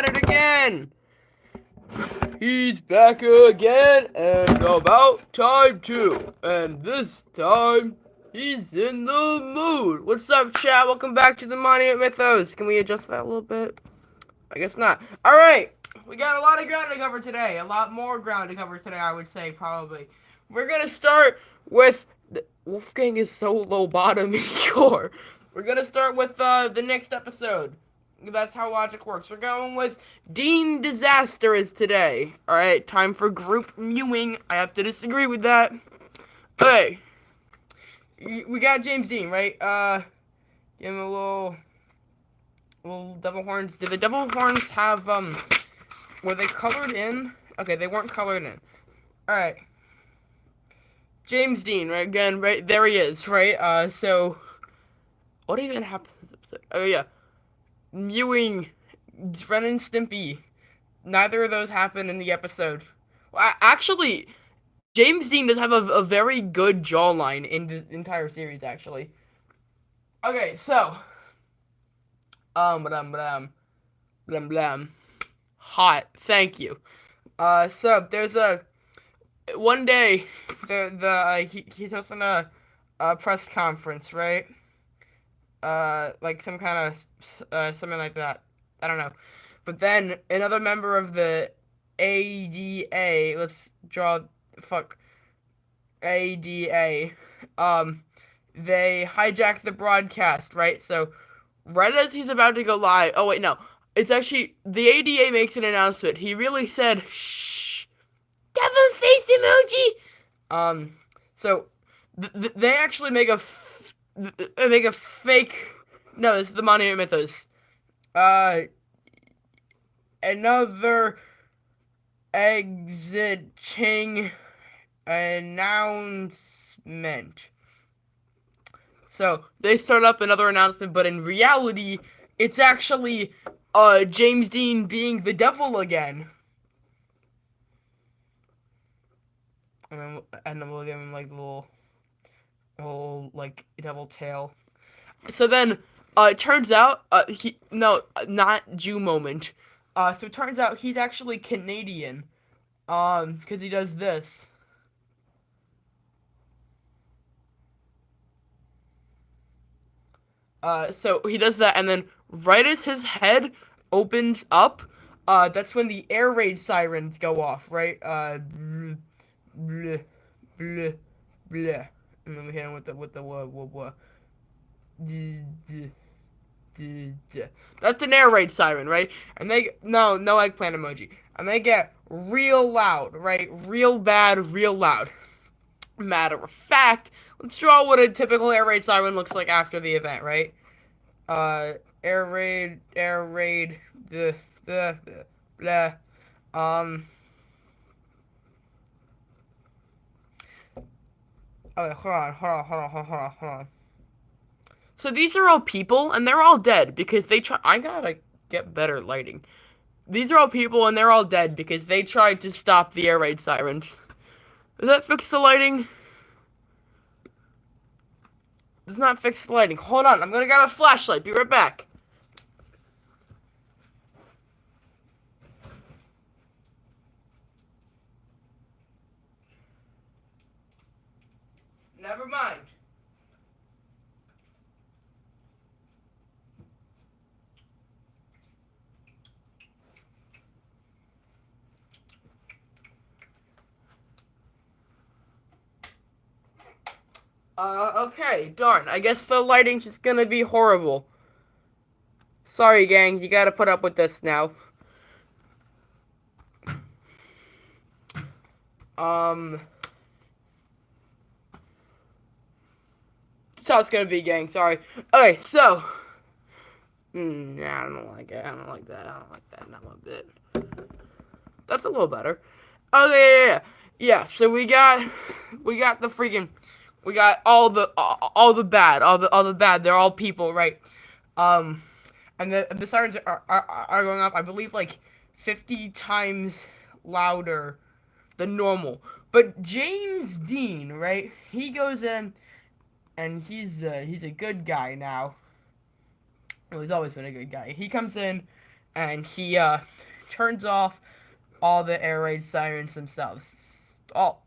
at it again. He's back again, and about time too. And this time, he's in the mood. What's up, chat? Welcome back to the Monument Mythos. Can we adjust that a little bit? I guess not. Alright, we got a lot of ground to cover today. A lot more ground to cover today, I would say, probably. We're gonna start with... Wolfgang is so low bottom in core. We're gonna start with the next episode. That's how logic works. We're going with Dean Disaster is today. Alright, time for group mewing. I have to disagree with that. Okay. We got James Dean, right? Give him a little devil horns. Did the devil horns have, were they colored in? Okay, they weren't colored in. Alright. James Dean, right, again, right, there he is, right? So, what even happened in this episode? Oh, yeah. Mewing, Ren and Stimpy. Neither of those happened in the episode. Well, actually, James Dean does have a very good jawline in the entire series, actually. Okay, so. Blam. Hot, thank you. So, there's one day, he's hosting a press conference, right? Like some kind of, something like that. I don't know. But then, another member of the ADA, let's draw, ADA, they hijack the broadcast, right? So, right as he's about to go live, oh wait, no. It's actually, the ADA makes an announcement. He really said, shh, devil face emoji! So, they actually make a fake. No, this is the Monument Mythos. Another exiting announcement. So they start up another announcement, but in reality, it's actually James Dean being the devil again. And then we'll give him like the whole like devil tail. So then it turns out not Jew moment. So it turns out he's actually Canadian. Because he does this. So he does that, and then right as his head opens up, that's when the air raid sirens go off, right? Bleh, bleh, bleh, bleh. And then we hit him with the That's an air raid siren, right? And they no eggplant emoji. And they get real loud, right? Real bad, real loud. Matter of fact, let's draw what a typical air raid siren looks like after the event, right? Air raid, the blah. Okay, hold on. So these are all people, and they're all dead because they try. I gotta get better lighting. These are all people, and they're all dead because they tried to stop the air raid sirens. Does that fix the lighting? Does not fix the lighting. Hold on, I'm gonna grab a flashlight. Be right back. Never mind. Okay, darn. I guess the lighting's just gonna be horrible. Sorry, gang, you gotta put up with this now. That's how it's gonna be, gang, sorry. Okay, so. Nah, I don't like it. I don't like that. Not one bit. That's a little better. Okay, yeah. So we got the freaking. We got all the bad. They're all people, right? And the sirens are going off. I believe like 50 times louder than normal. But James Dean, right? He goes in, and he's a good guy now. Well, he's always been a good guy. He comes in, and he turns off all the air raid sirens themselves. Oh.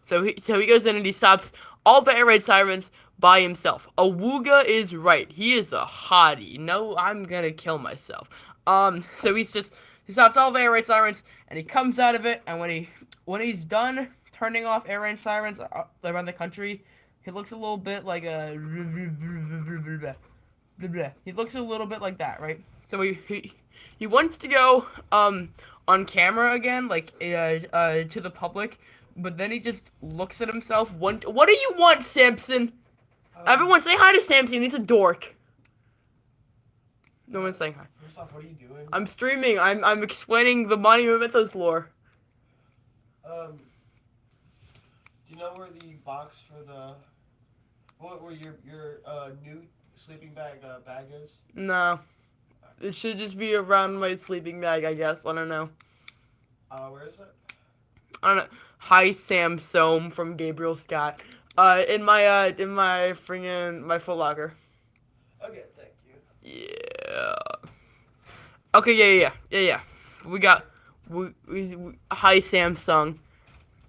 So he goes in and he stops all the air raid sirens by himself. Awuga is right. He is a hottie. No, I'm gonna kill myself. So he stops all the air raid sirens and he comes out of it, and when he's done turning off air raid sirens around the country, he looks a little bit like a he looks a little bit like that, right? So he wants to go on camera again, like to the public, but then he just looks at himself. What do you want, Samson? Everyone say hi to Samson. He's a dork. No one's saying hi. First off, what are you doing? I'm streaming. I'm explaining the Monument Mythos lore. Do you know where the box for the where your new sleeping bag is? No. It should just be around my sleeping bag, I guess. I don't know. Where is it? I don't know. Hi, Sam Soam from Gabriel Scott. In my my Foot Locker. Okay, thank you. Yeah. Okay, yeah. We got hi, Samsung.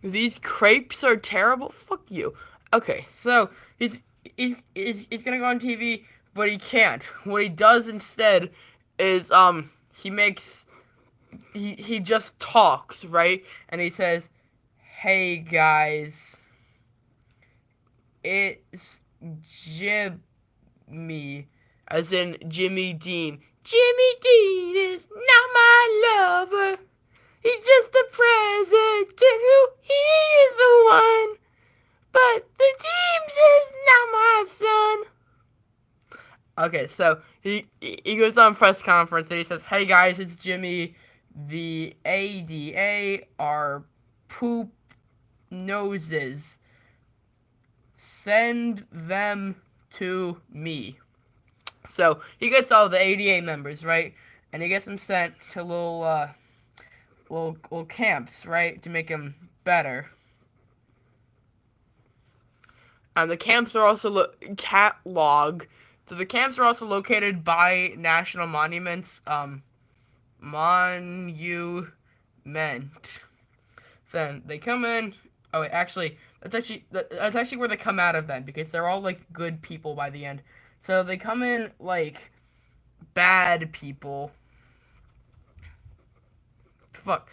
These crepes are terrible. Fuck you. Okay, so he's gonna go on TV, but he can't. What he does instead is he just talks, right? And he says, "Hey guys, it's Jimmy," as in Jimmy Dean. Jimmy Dean is not my lover. He's just a president who he is the one. But the team says not my son. Okay, so he goes on press conference and he says, "Hey guys, it's Jimmy. The ADA are poop noses. Send them to me." So he gets all the ADA members, right? And he gets them sent to little camps, right, to make them better. And the camps are also catalog. So the camps are also located by national monuments. Monument. Then they come in. Oh, wait, actually, that's actually where they come out of then, because they're all like good people by the end. So they come in like bad people. Fuck.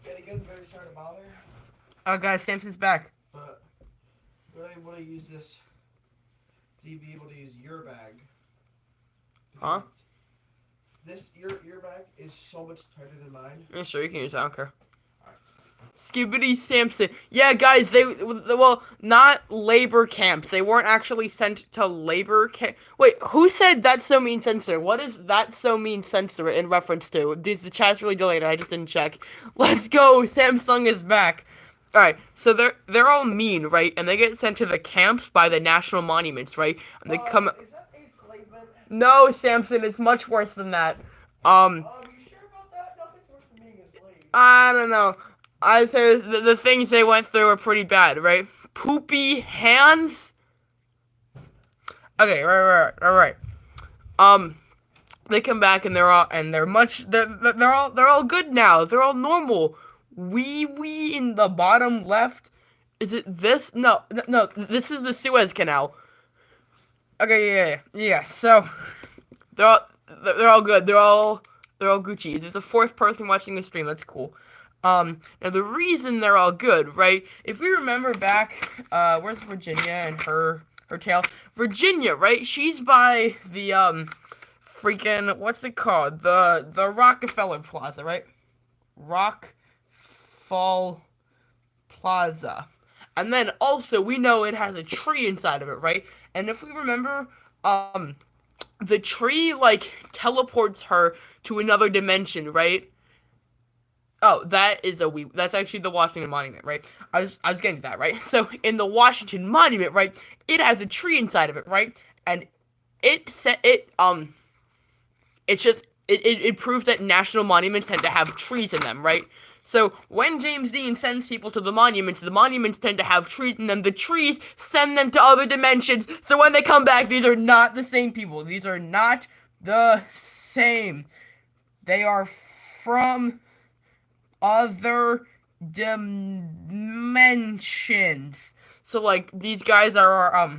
Very good. Very sorry to bother. Oh, guys, Samson's back. But really want to use this to be able to use your bag. Huh? Your bag is so much tighter than mine. Yeah, sure, you can use it. I don't care. Skibbity Samson. Yeah, guys, well, not labor camps. They weren't actually sent to labor camp. Wait, who said "that's so mean censor"? What is "that so mean censor" in reference to? The chat's really delayed. I just didn't check. Let's go. Samsung is back. All right, so they're all mean, right? And they get sent to the camps by the national monuments, right? And they come. Is that enslavement? No, Samson, it's much worse than that. You sure about that? Nothing's worse than being enslaved. I don't know. I say the things they went through were pretty bad, right? Poopy hands. Okay, right. They come back and they're all good now. They're all normal. Wee in the bottom left. Is it this? No. This is the Suez Canal. Okay, yeah. So they're all good. They're all Gucci. There's a fourth person watching the stream. That's cool. Now the reason they're all good, right? If we remember back, where's Virginia and her tale? Virginia, right? She's by the freaking what's it called? The Rockefeller Plaza, right? Rockfall Plaza. And then also we know it has a tree inside of it, right? And if we remember, the tree like teleports her to another dimension, right? Oh, that's actually the Washington Monument, right? I was getting to that, right? So in the Washington Monument, right, it has a tree inside of it, right? And it proves that national monuments tend to have trees in them, right? So when James Dean sends people to the monuments tend to have trees in them. The trees send them to other dimensions. So when they come back, these are not the same people. These are not the same. They are from other dimensions. So like these guys are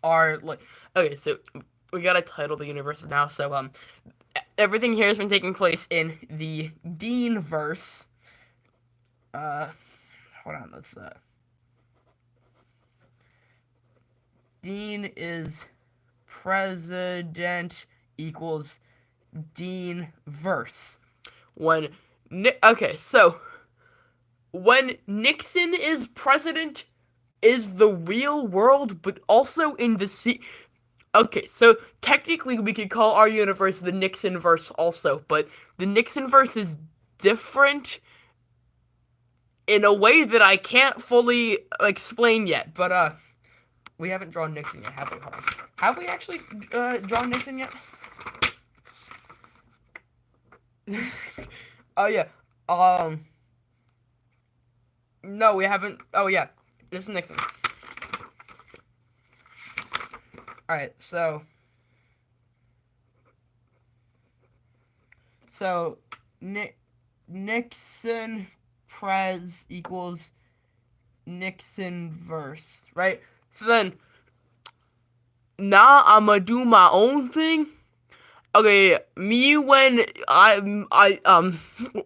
like, okay, so we gotta title the universe now. So everything here has been taking place in the Dean-verse. Hold on, let's Dean is president equals Dean-verse. When when Nixon is president is the real world, but also in the Okay, so technically we could call our universe the Nixon-verse also, but the Nixon-verse is different in a way that I can't fully explain yet, but we haven't drawn Nixon yet, have we? Hold on. Have we actually drawn Nixon yet? Oh yeah. No, we haven't. Oh yeah, this is Nixon. All right, so Nixon Prez equals Nixon verse, right? So then, now I'ma do my own thing. Okay, me when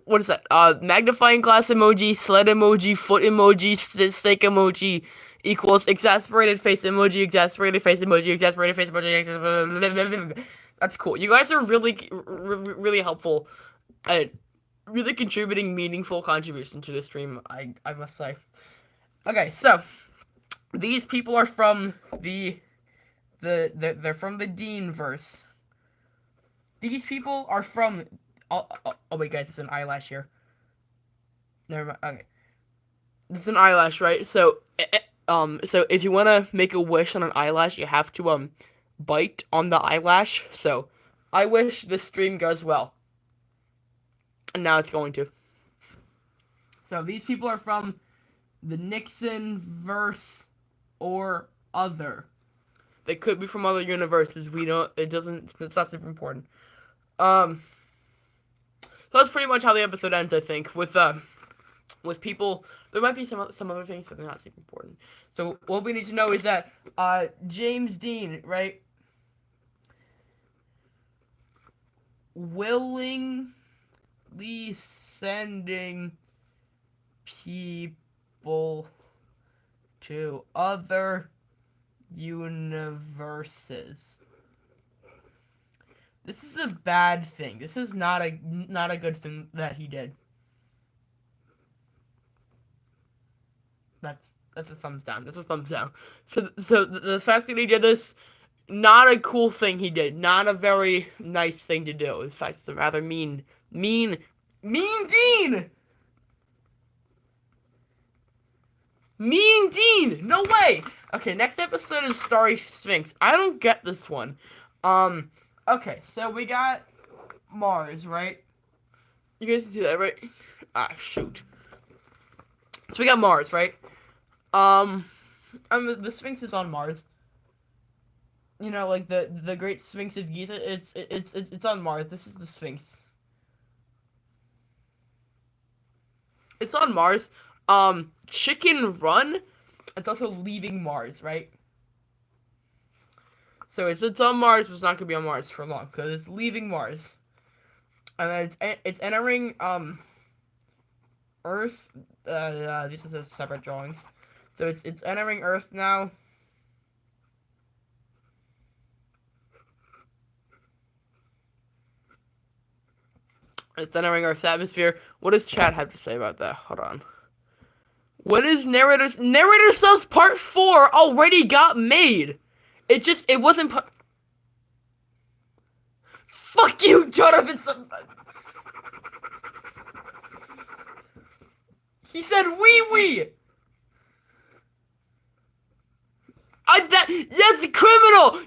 what is that? Magnifying glass emoji, sled emoji, foot emoji, steak emoji equals exasperated face emoji, exasperated face emoji, exasperated face emoji. That's cool. You guys are really helpful at really contributing meaningful contribution to the stream. I must say. Okay, so these people are from they're from the Dean-verse. These people are from. Oh wait, guys, it's an eyelash here. Never mind. Okay, this is an eyelash, right? So, so if you wanna make a wish on an eyelash, you have to bite on the eyelash. So, I wish this stream goes well. And now it's going to. So these people are from the Nixon-verse or other. They could be from other universes. We don't. It's not super important. So that's pretty much how the episode ends, I think. With people, there might be some other things, but they're not super important. So what we need to know is that James Dean, right, willingly sending people to other universes. This is a bad thing. This is not a good thing that he did. That's a thumbs down. That's a thumbs down. So the fact that he did this, not a cool thing he did. Not a very nice thing to do. In fact, it's a rather mean Dean! Mean Dean! No way! Okay, next episode is Starry Sphinx. I don't get this one. Okay, so we got Mars, right? You guys can see that, right? Ah, shoot. So we got Mars, right? The Sphinx is on Mars. You know, like the Great Sphinx of Giza. It's on Mars. This is the Sphinx. It's on Mars. Chicken Run. It's also leaving Mars, right? So it's on Mars, but it's not gonna be on Mars for long because it's leaving Mars, and then it's entering Earth. These are separate drawings. So it's entering Earth now. It's entering Earth's atmosphere. What does chat have to say about that? Hold on. What is Narrator Cells Part 4 already got made? It wasn't Fuck you, Jonathan! He said wee! That's criminal!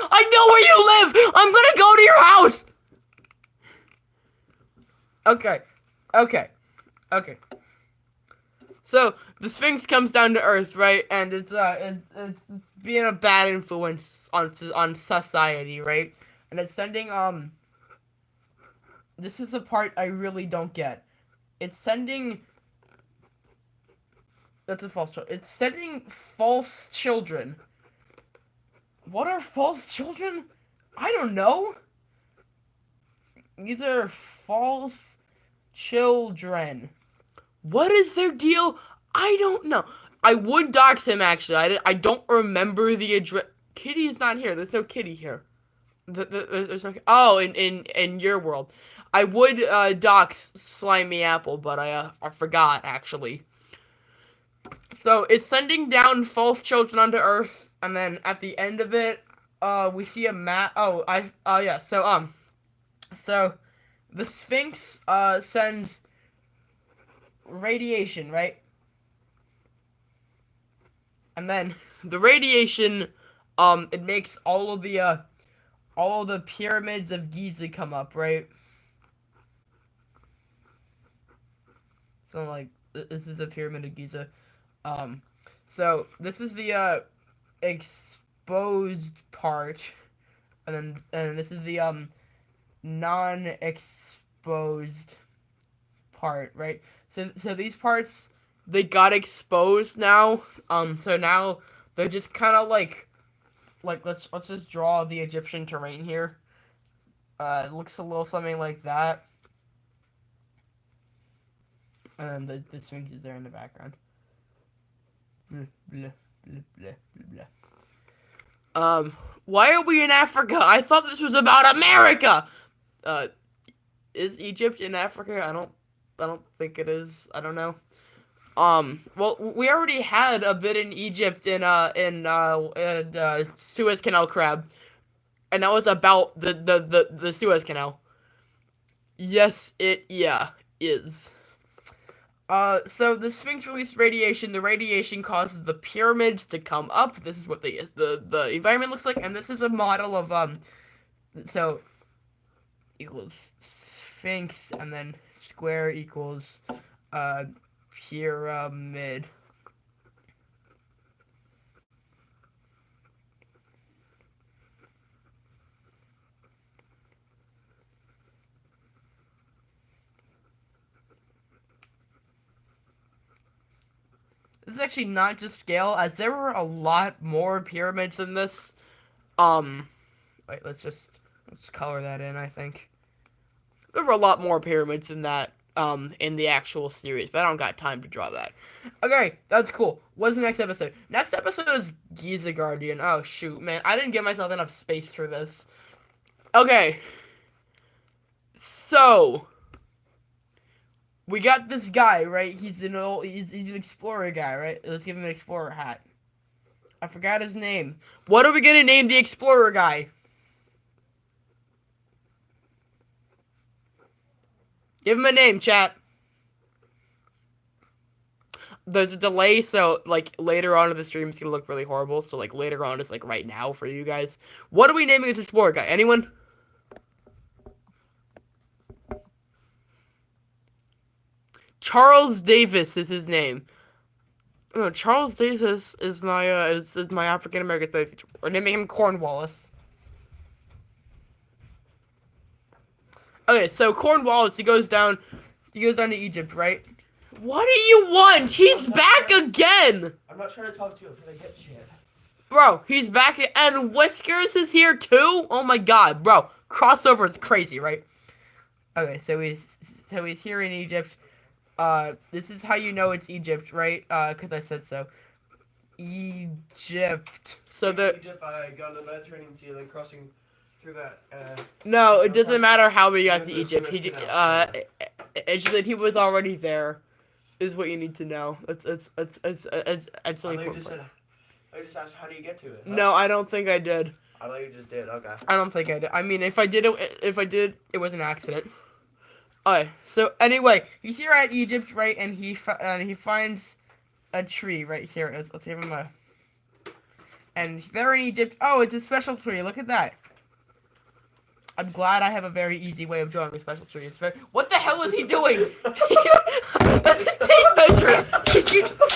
I know where you live! I'm gonna go to your house! Okay, Okay. So the Sphinx comes down to Earth, right? And it's being a bad influence on society, right? And it's sending This is the part I really don't get. It's sending. That's a false child. It's sending false children. What are false children? I don't know. These are false children. What is their deal? I don't know. I would dox him, actually. I don't remember the address. Kitty is not here. There's no Kitty here. There's no... Oh, in your world. I would dox Slimy Apple, but I forgot, actually. So, it's sending down false children onto Earth, and then at the end of it, we see a map. Oh, yeah. So the Sphinx sends radiation, right? And then the radiation, it makes all of the pyramids of Giza come up, right? So like this is a pyramid of Giza. So this is the exposed part, and this is the non-exposed part, right? So these parts, they got exposed now. So now they're just kind of like let's just draw the Egyptian terrain here. It looks a little something like that. And then the Sphinx is there in the background. Blah, blah, blah, blah, blah. Why are we in Africa? I thought this was about America. Is Egypt in Africa? I don't think it is. I don't know. Well, we already had a bit in Egypt in Suez Canal crab, and that was about the Suez Canal. Yes, it is. So the Sphinx released radiation. The radiation causes the pyramids to come up. This is what the environment looks like, and this is a model of so equals Sphinx, and then square equals pyramid. This is actually not just scale, as there were a lot more pyramids in this. Wait, let's color that in, I think. There were a lot more pyramids in that, in the actual series, but I don't got time to draw that. Okay, that's cool. What's the next episode? Next episode is Giza Guardian. Oh, shoot, man. I didn't give myself enough space for this. Okay. So we got this guy, right? He's an explorer guy, right? Let's give him an explorer hat. I forgot his name. What are we gonna name the explorer guy? Give him a name, chat. There's a delay, so like later on in the stream it's gonna look really horrible. So like later on, it's like right now for you guys. What are we naming this explorer guy? Anyone? Charles Davis is his name. No, Charles Davis is my is my African American study teacher. We're naming him Cornwallis. Okay, so Cornwallis, he goes down to Egypt, right? What do you want? He's back again. I'm not trying to talk to you. I'm trying to get shit. Bro, he's back, and Whiskers is here too. Oh my god, bro, crossover is crazy, right? Okay, so he's here in Egypt. This is how you know it's Egypt, right? Because I said so. Egypt. So Egypt, I got the Mediterranean Sea, then crossing through that. No, it doesn't matter how we got to Egypt. It's just that he was already there. Is what you need to know. It's really important. I just asked, how do you get to it? Huh? No, I don't think I did. I thought you just did. Okay. I don't think I did. I mean, if I did, it was an accident. Alright, so anyway, he's here at Egypt, right, and he finds a tree right here. Let's give him a... And there in Egypt... Oh, it's a special tree. Look at that. I'm glad I have a very easy way of drawing a special tree. It's very. What the hell is he doing? That's a tape measure.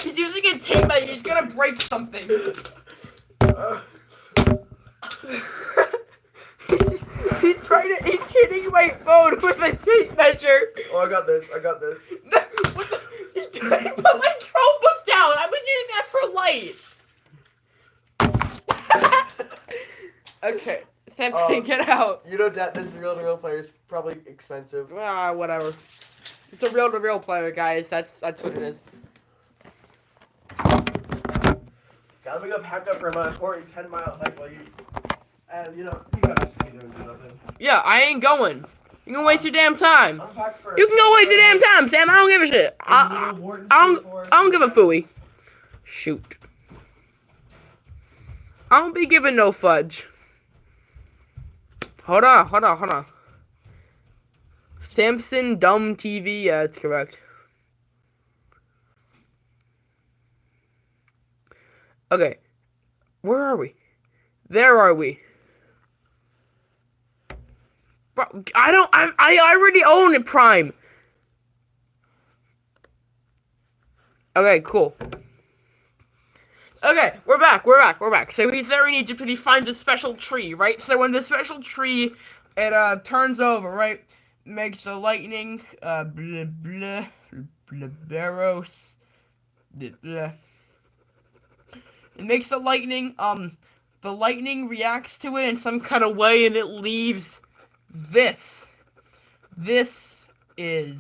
He's using a tape measure. He's gonna break something. He's trying to. He's hitting my phone with a tape measure. Oh, I got this. What the? Put my Chromebook down. I was using that for light. Okay, Samson, get out. You know that this is real-to-real players probably expensive. Ah, whatever. It's a real-to-real player, guys. That's what it is. Gotta make up hack up for my important 10-mile hike while you. And you know you guys can do nothing. Yeah, I ain't going. You can waste your damn time. I'm packed for. You can go waste your damn time, Sam. I don't give a shit. I don't give a phooey. Shoot. I don't be giving no fudge. Hold on. Samson Dumb TV. Yeah, that's correct. Okay. Where are we? There are we. Bro, I already own it, Prime. Okay, cool. Okay, we're back. So he's there in Egypt and he finds a special tree, right? So when the special tree, it turns over, right? Makes the lightning, barrows, It makes the lightning reacts to it in some kind of way and it leaves this. This is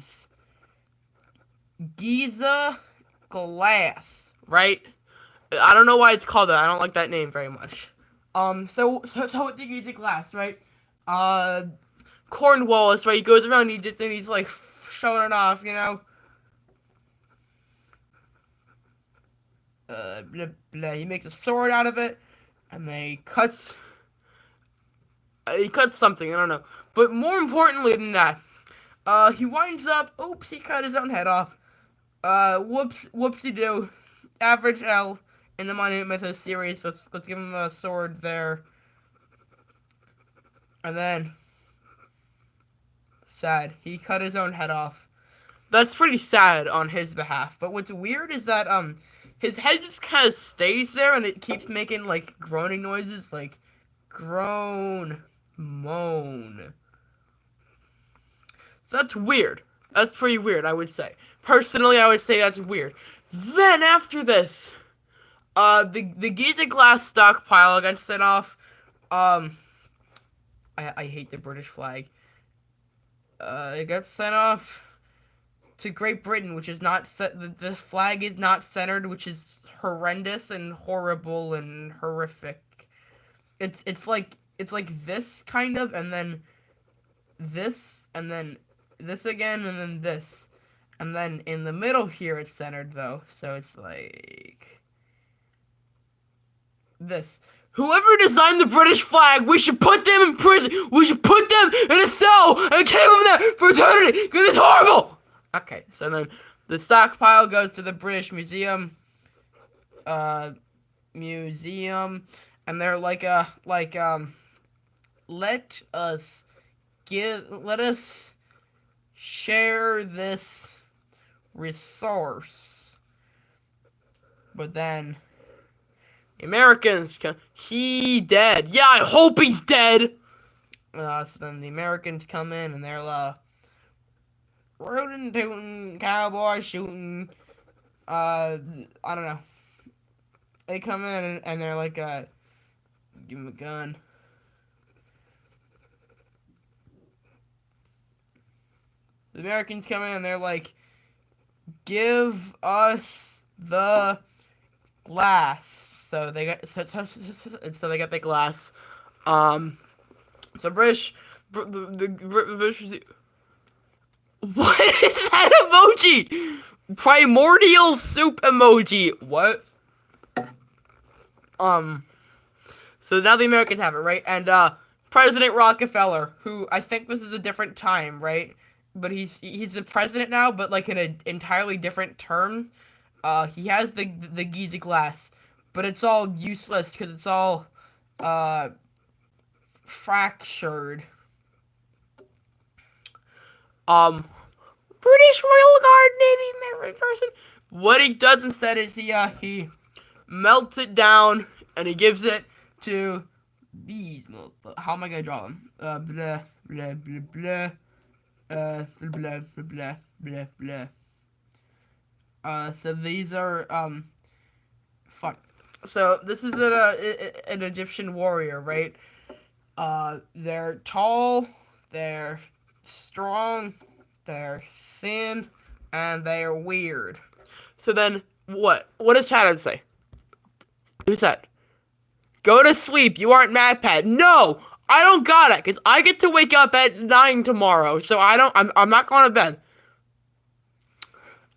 Giza glass, right? I don't know why it's called that. I don't like that name very much. So with the Giza glass, right? Cornwallis, right? He goes around Egypt and he's like showing it off, you know. Blah, blah. He makes a sword out of it, and then he cuts something. I don't know. But more importantly than that, he winds up. Oops, he cut his own head off. Whoopsie do. Average L in the Monument Mythos series. Let's give him a sword there. And then, sad. He cut his own head off. That's pretty sad on his behalf. But what's weird is that his head just kind of stays there, and it keeps making like groaning noises, like groan, moan. So that's weird. That's pretty weird, I would say. Personally, I would say that's weird. Then after this, the Giza glass stockpile got sent off. I hate the British flag. It got sent off to Great Britain, which is not the flag is not centered, which is horrendous and horrible and horrific. It's like this kind of, and then this, and then this again, and then this. And then in the middle here it's centered though, so it's like this. Whoever designed the British flag, we should put them in prison. We should put them in a cell and keep them there for eternity, because it's horrible. Okay, so then the stockpile goes to the British Museum. And they're like let us share this resource. But then the Americans he dead. Yeah, I hope he's dead. So then the Americans come in and they're rootin' tootin', cowboy shooting. I don't know. They come in and they're like, give him a gun. The Americans come in and they're like, give us the glass. So they got so they got the glass. So the British. What is that emoji? Primordial soup emoji. What? So now the Americans have it, right? And President Rockefeller, who I think this is a different time, right? But he's the president now, but like in an entirely different term. He has the Giza glass, but it's all useless because it's all fractured. British Royal Guard Navy person. What he does instead is he melts it down and he gives it to these. How am I gonna draw them? Blah blah blah blah. Blah blah blah blah blah. So these are fuck. So this is an Egyptian warrior, right? They're tall, they're strong, they're thin, and they are weird. So then, what? What does Chad say? Who's that? Go to sleep. You aren't MatPat. No, I don't got it, cause I get to wake up at 9 tomorrow. So I'm not going to bed.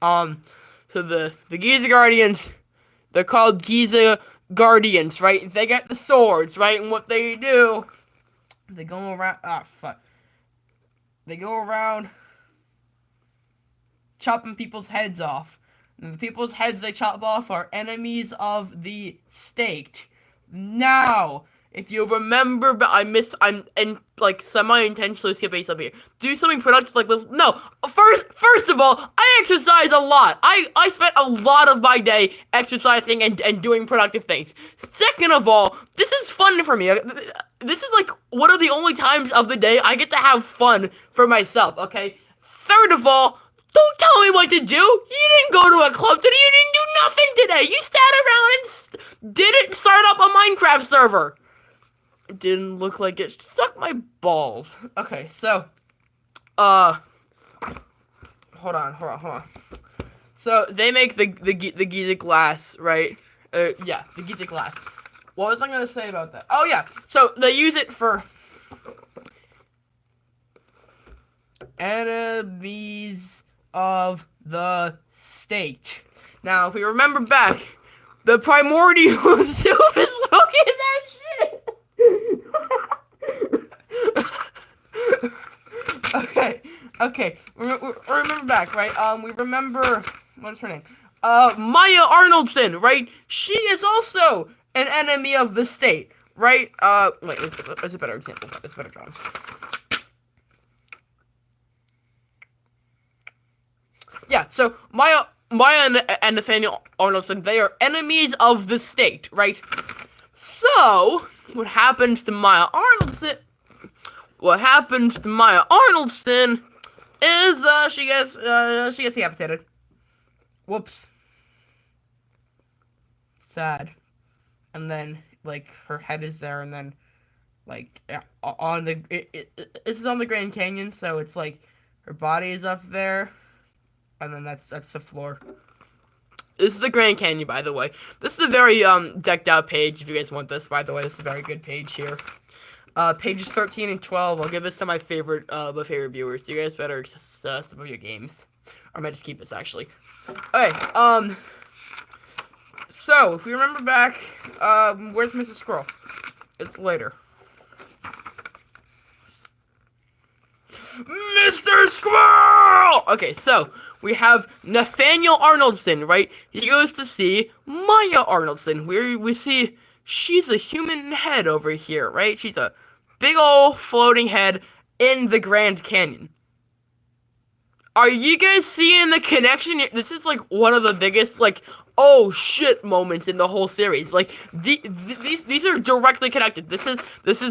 So the Giza Guardians, they're called Giza Guardians, right? They get the swords, right? And what they do, they go around. Ah, fuck. They go around chopping people's heads off. And the people's heads they chop off are enemies of the state. Now, if you remember, but I'm like semi-intentionally skipping something here. Do something productive like this. No, first of all, I exercise a lot. I spent a lot of my day exercising and doing productive things. Second of all, this is fun for me. This is like one of the only times of the day I get to have fun for myself, okay? Third of all, don't tell me what to do. You didn't go to a club today. You didn't do nothing today. You sat around and didn't start up a Minecraft server. It didn't look like it. Suck my balls. Okay, so, hold on. So they make the Giza glass, right? Yeah, the Giza glass. What was I gonna say about that? Oh yeah, so they use it for enemies of the state. Now, if we remember back, the primordial soup is smoking that shit. Okay. Remember back, right? We remember, what is her name? Maya Arnoldson, right? She is also an enemy of the state, right? Wait, there's a better example. It's better drawing. Yeah, so Maya and Nathaniel Arnoldson, they are enemies of the state, right? So, what happens to Maya Arnoldson is, she gets decapitated. Whoops. Sad. And then, like, her head is there, and then, like, on the, this is on the Grand Canyon, so it's, like, her body is up there, and then that's the floor. This is the Grand Canyon, by the way. This is a very, decked out page, if you guys want this, by the way. This is a very good page here. Pages 13 and 12, I'll give this to my favorite viewers. You guys better step up your games. Or I might just keep this, actually. Okay, so, if we remember back, where's Mr. Squirrel? It's later. Mr. Squirrel! Okay, so, we have Nathaniel Arnoldson, right? He goes to see Maya Arnoldson. We see she's a human head over here, right? She's a big old floating head in the Grand Canyon. Are you guys seeing the connection? This is, like, one of the biggest, like, oh shit moments in the whole series. Like, these are directly connected. This is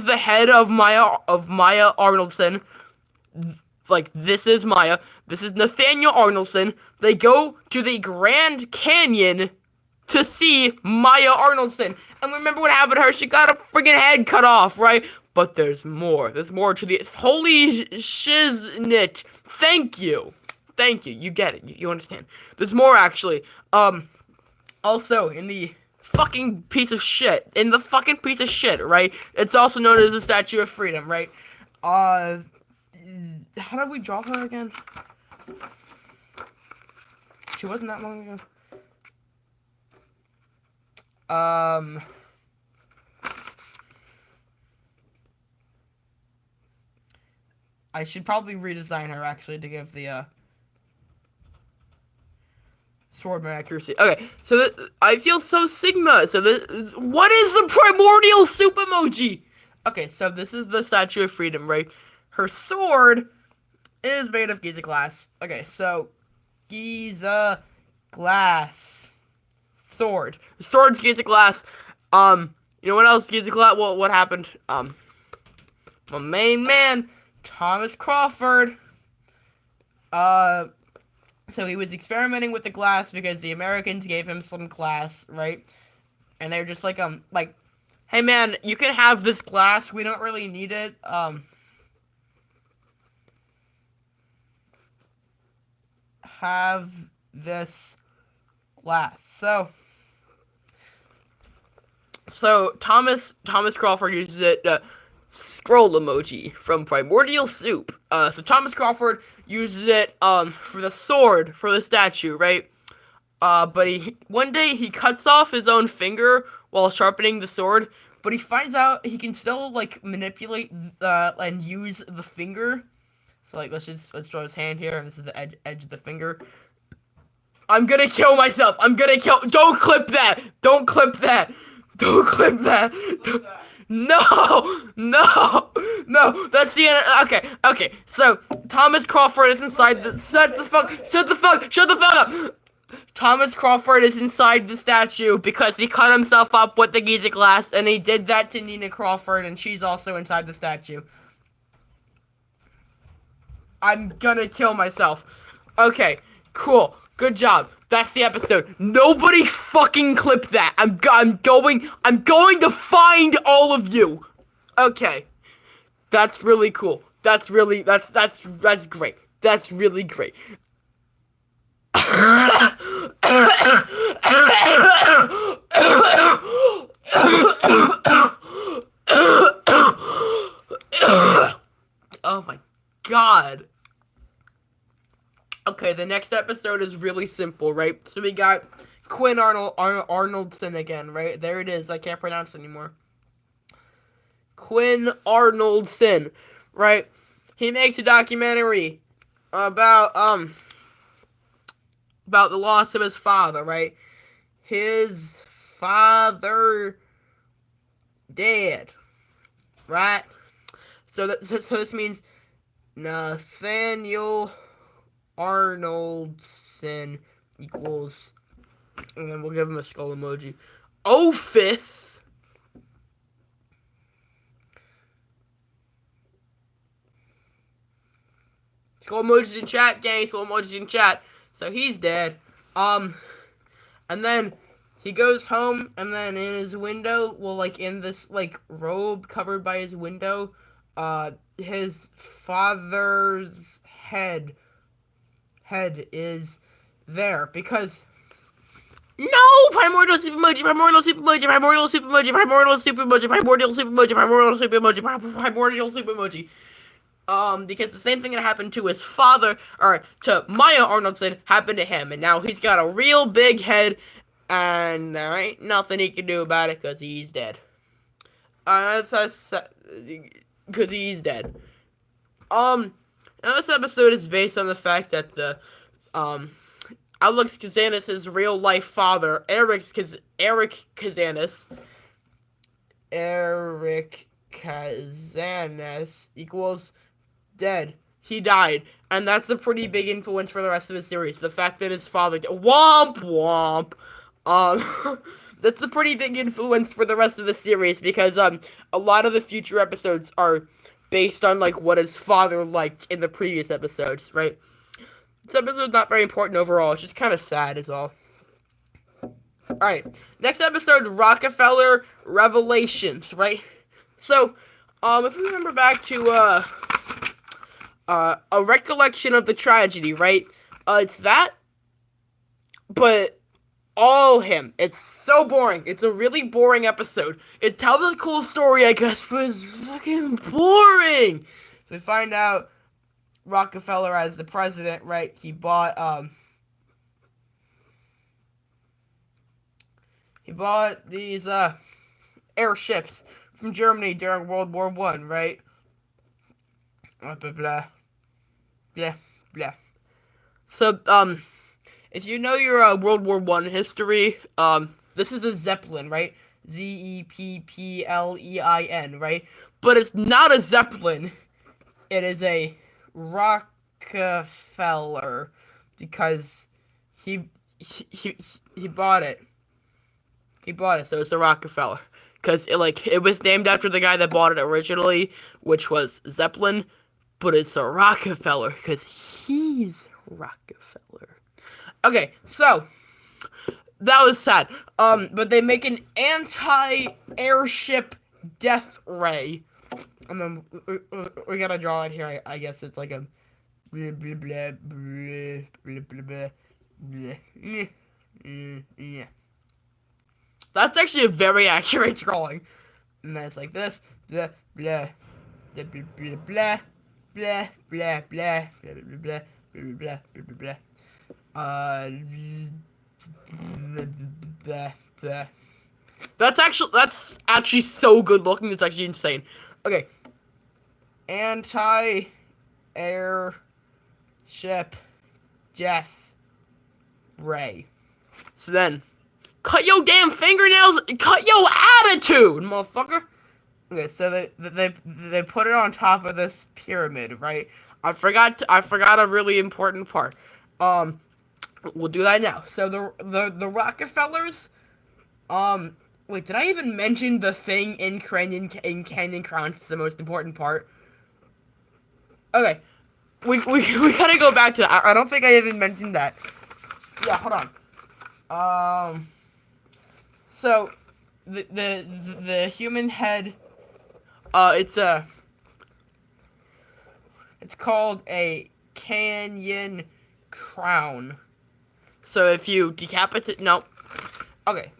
the head of Maya Arnoldson. Like, this is Maya. This is Nathaniel Arnoldson. They go to the Grand Canyon to see Maya Arnoldson. And remember what happened to her? She got a friggin' head cut off, right? But there's more. There's more to the... Holy shiznit. Thank you. You get it. You understand. There's more, actually. Also, in the fucking piece of shit. Right? It's also known as the Statue of Freedom, right? How did we draw her again? She wasn't that long ago. I should probably redesign her, actually, to give the, sword more accuracy. Okay, so I feel so Sigma. So what is the primordial soup emoji? Okay, so this is the Statue of Freedom, right? Her sword It is made of Giza glass. Okay, so Giza glass sword. The sword's Giza glass. You know what else Giza glass? Well, what happened? My main man, Thomas Crawford. So he was experimenting with the glass because the Americans gave him some glass, right? And they're just like, hey man, you can have this glass. We don't really need it. Have this glass. So Thomas Crawford uses it. Scroll emoji from Primordial Soup. So Thomas Crawford uses it for the sword for the statue, right? But one day he cuts off his own finger while sharpening the sword, but he finds out he can still like manipulate and use the finger. So like let's draw his hand here, and this is the edge of the finger. I'm gonna kill myself. Don't clip that. Don't clip that. Don't clip that. No, that's the end. Okay, so Thomas Crawford is inside the, shut the fuck up. Thomas Crawford is inside the statue because he cut himself up with the Giza glass, and he did that to Nina Crawford, and she's also inside the statue. I'm gonna kill myself. Okay, cool. Good job. That's the episode. Nobody fucking clip that. I'm going to find all of you. Okay. That's really cool. That's great. That's really great. Oh my god. Okay, the next episode is really simple, right? So we got Quinn Arnoldson again, right? There it is. I can't pronounce it anymore. Quinn Arnoldson, right? He makes a documentary about the loss of his father, right? His father dead, right? So this means Nathaniel Arnoldson equals, and then we'll give him a skull emoji. Ophis. Skull emojis in chat, gang. Skull emojis in chat. So he's dead. And then he goes home, and then in his window, well, like in this like robe covered by his window, his father's head is there because no primordial super emoji, primordial super emoji, primordial super emoji, primordial super emoji, primordial super emoji, primordial super emoji, primordial super emoji. Because the same thing that happened to his father, or to Maya Arnoldson, happened to him, and now he's got a real big head, and there ain't nothing he can do about it because he's dead. Because he's dead. Now this episode is based on the fact that the, Alex Kazanis' real-life father, Eric Kazanis equals dead. He died. And that's a pretty big influence for the rest of the series. The fact that his father... Womp womp! That's a pretty big influence for the rest of the series because, a lot of the future episodes are based on, like, what his father liked in the previous episodes, right? This episode's not very important overall. It's just kind of sad is all. Alright. Next episode, Rockefeller Revelations, right? So, if we remember back to, a recollection of the tragedy, right? It's that, but all him. It's so boring. It's a really boring episode. It tells a cool story, I guess, but it's fucking boring. So we find out Rockefeller as the president, right? He bought these airships from Germany during World War I, right? Blah blah blah. Yeah, blah. So if you know your World War I history, this is a Zeppelin, right? Zepplein, right? But it's not a Zeppelin. It is a rocket Rockefeller because he he bought it. He bought it, so it's the Rockefeller. Because it was named after the guy that bought it originally, which was Zeppelin, but it's a Rockefeller because he's Rockefeller. Okay, so that was sad. But they make an anti-airship death ray. And then we gotta draw it here. I guess it's like a blah blah blah blah blah blah blah. Yeah. That's actually a very accurate drawing. And then it's like this. Blah, blah, blah, blah, blah, blah, blah, blah, blah, blah, blah, blah, blah, blah, blah. That's actually so good looking. It's actually insane. Okay. Anti-airship death ray. So then, cut your damn fingernails. Cut your attitude, motherfucker. Okay, so they put it on top of this pyramid, right? I forgot a really important part. We'll do that now. So the Rockefellers. Wait, did I even mention the thing in Canyon Crown? It's the most important part. Okay, we gotta go back to that. I don't think I even mentioned that. Yeah, hold on. So the human head, it's called a canyon crown. So if you decapitate, no, okay.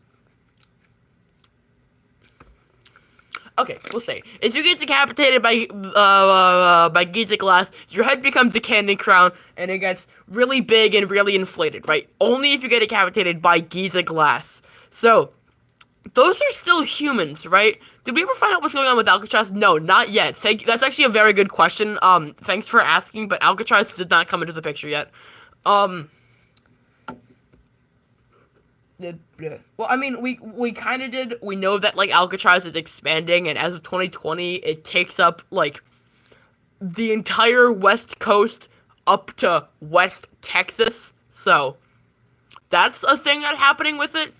Okay, we'll say if you get decapitated by Giza glass, your head becomes a cannon crown, and it gets really big and really inflated, right? Only if you get decapitated by Giza glass. So those are still humans, right? Did we ever find out what's going on with Alcatraz? No, not yet. That's actually a very good question. Thanks for asking, but Alcatraz did not come into the picture yet. Well, I mean, we kind of did. We know that, like, Alcatraz is expanding, and as of 2020, it takes up, like, the entire West Coast up to West Texas. So, that's a thing that's happening with it.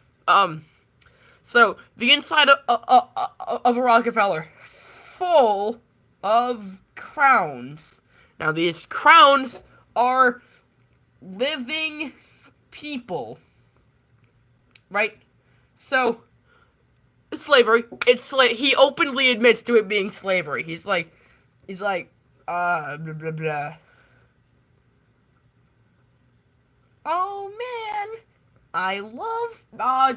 So, the inside of a Rockefeller, full of crowns. Now, these crowns are living people. Right? So, slavery. He openly admits to it being slavery. He's like, blah, blah, blah. Oh, man. I love,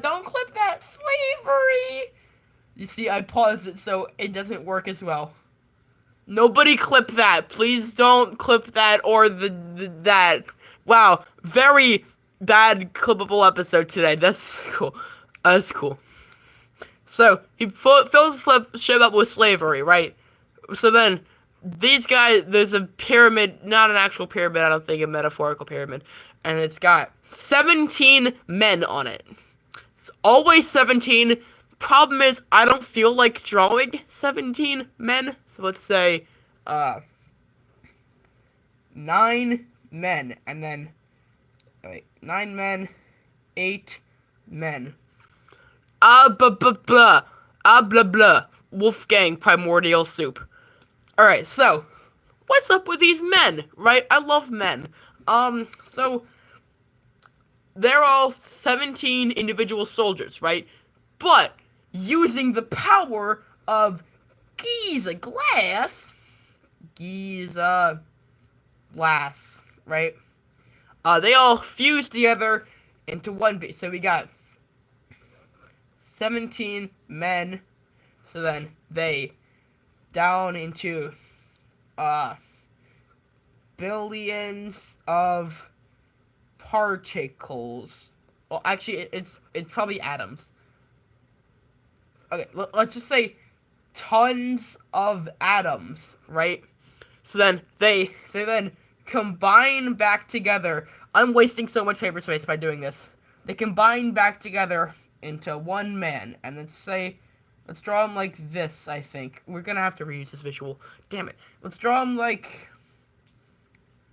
don't clip that, slavery. You see, I paused it so it doesn't work as well. Nobody clip that. Please don't clip that or that. Wow, very bad clippable episode today. That's cool. That's cool. So, he fills the ship up with slavery, right? So then, these guys, there's a pyramid, not an actual pyramid, I don't think, a metaphorical pyramid. And it's got 17 men on it. It's always 17. Problem is, I don't feel like drawing 17 men. So let's say, 9 men. And then, wait, 9 men, 8 men. Blah, blah. Wolfgang Primordial Soup. Alright, so, what's up with these men, right? I love men. So, they're all 17 individual soldiers, right? But, using the power of Giza glass, right? They all fuse together into one piece. So we got 17 men. So then they down into billions of particles. Well, actually, it's probably atoms. Okay, let's just say tons of atoms, right? So then they combine back together. I'm wasting so much paper space by doing this. They combine back together into one man, and let's draw him like this, I think. We're gonna have to reuse this visual. Damn it. Let's draw him like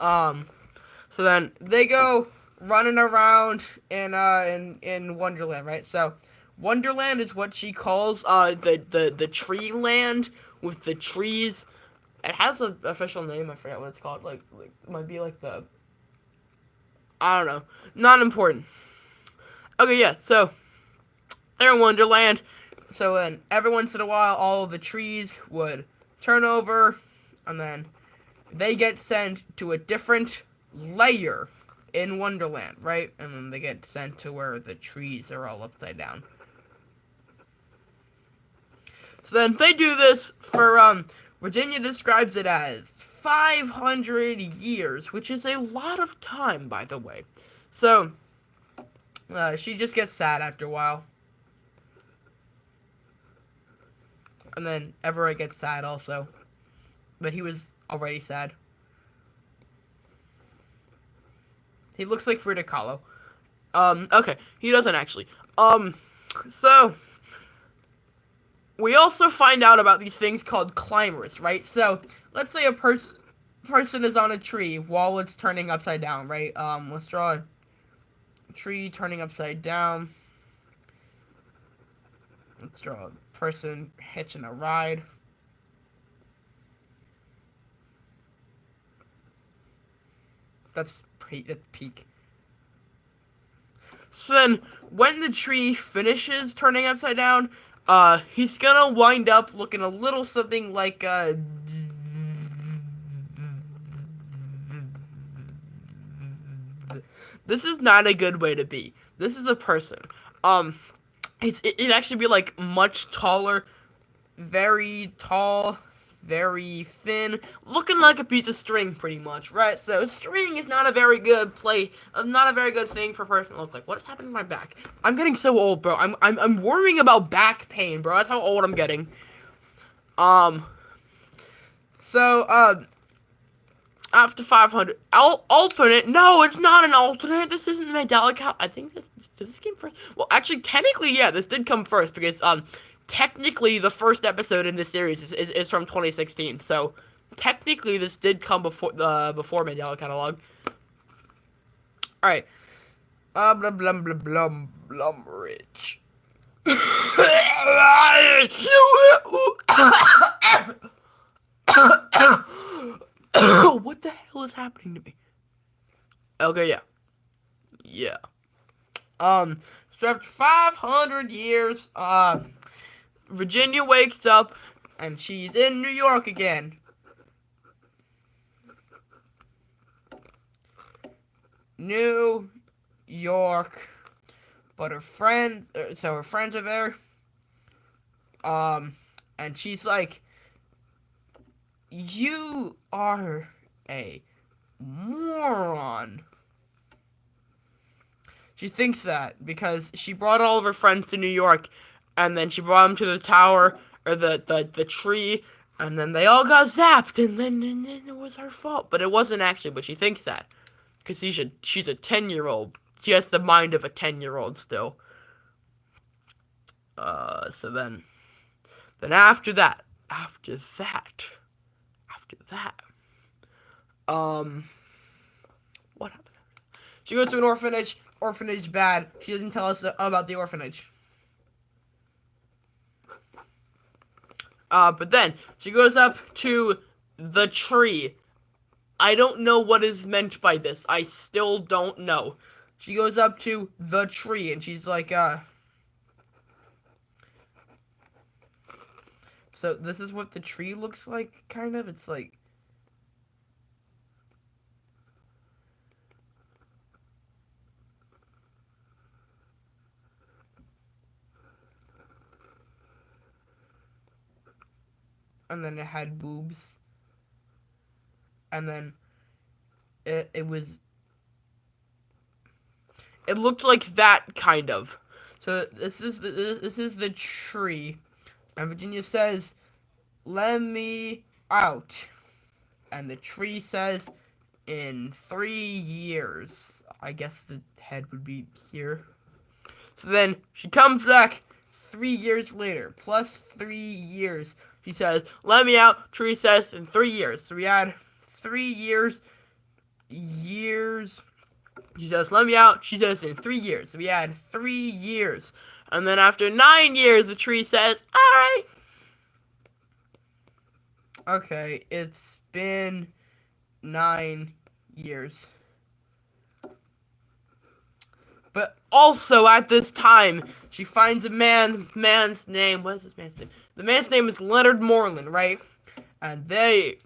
So then they go running around in Wonderland, right? So Wonderland is what she calls the tree land with the trees. It has an official name. I forget what it's called. Like it might be like the, I don't know. Not important. Okay, yeah. So they're in Wonderland. So then every once in a while, all of the trees would turn over, and then they get sent to a different layer in Wonderland, right? And then they get sent to where the trees are all upside down. So then they do this for, Virginia describes it as 500 years, which is a lot of time, by the way. So, she just gets sad after a while. And then Everett gets sad also. But he was already sad. He looks like Frida Kahlo. Okay. He doesn't actually. So we also find out about these things called climbers, right? So let's say a person is on a tree while it's turning upside down, right? Let's draw a tree turning upside down. Let's draw a person hitching a ride. That's peak. So then, when the tree finishes turning upside down, he's gonna wind up looking a little something like, this is not a good way to be. This is a person. It'd actually be, like, much taller, very tall, very thin, looking like a piece of string, pretty much, right? So, string is not a very good not a very good thing for a person to look like. What is happening to my back? I'm getting so old, bro. I'm worrying about back pain, bro. That's how old I'm getting. After 500, alternate, no, it's not an alternate, this isn't Mandela Count, I think this came first? Well, actually, technically, yeah, this did come first, because, technically, the first episode in this series is from 2016, so, technically, this did come before Mandela Catalog. Alright. Blumridge. What the hell is happening to me? Okay, yeah. Yeah. So after 500 years, Virginia wakes up, and she's in New York again. New York. But her friends are there. And she's like, you are a moron. She thinks that because she brought all of her friends to New York, and then she brought them to the tower, or the tree, and then they all got zapped, and then it was her fault. But it wasn't actually, but she thinks that. Because she's a 10-year-old. She has the mind of a 10-year-old still. So then after that, what happened? She goes to an orphanage. Orphanage bad. She doesn't tell us about the orphanage. But then she goes up to the tree. I don't know what is meant by this. I still don't know. She goes up to the tree and she's like, so this is what the tree looks like, kind of. It's like, and then it had boobs. And then it looked like that, kind of. So this is the tree. And Virginia says, let me out. And the tree says, in 3 years. I guess the head would be here. So then she comes back 3 years later. Plus 3 years. She says, let me out. Tree says, in 3 years. So we add 3 years years. She says, let me out. She says, in 3 years. We had 3 years. And then after 9 years, the tree says, alright. Okay, it's been 9 years. But also at this time, she finds a man's name. What is this man's name? The man's name is Leonard Moreland, right? And they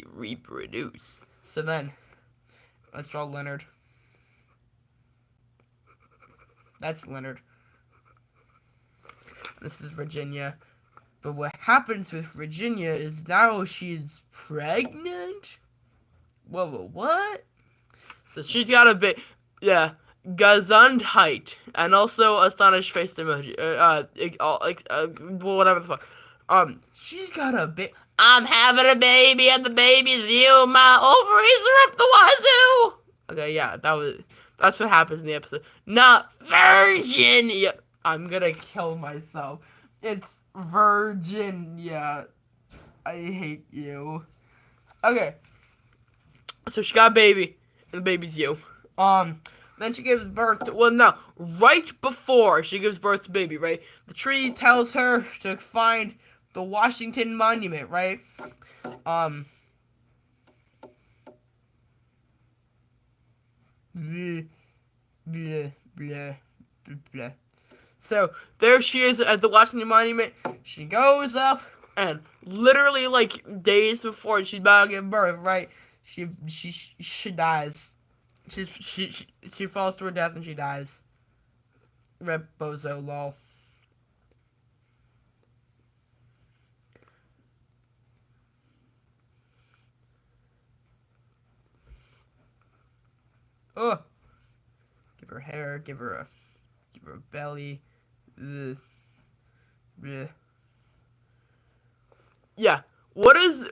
reproduce. So then, let's draw Leonard. That's Leonard. This is Virginia. But what happens with Virginia is now she's pregnant? Whoa, what? So she's got a bit, yeah, Gesundheit, and also astonished face emoji, whatever the fuck. She's got a bit, I'm having a baby, and the baby's you, my ovaries are up the wazoo! Okay, yeah, that's what happens in the episode. Not Virginia! I'm gonna kill myself. It's Virginia. I hate you. Okay. So she got a baby, and the baby's you. Then she gives birth to, well, no, right before she gives birth to baby, right? The tree tells her to find the Washington Monument, right? Blah, blah, blah, blah. So, there she is at the Washington Monument. She goes up, and literally, like, days before she's about to give birth, right? She dies. She falls to her death and she dies. Rip bozo, lol. Oh, give her hair, give her a belly. Ugh. Bleh. Yeah. What is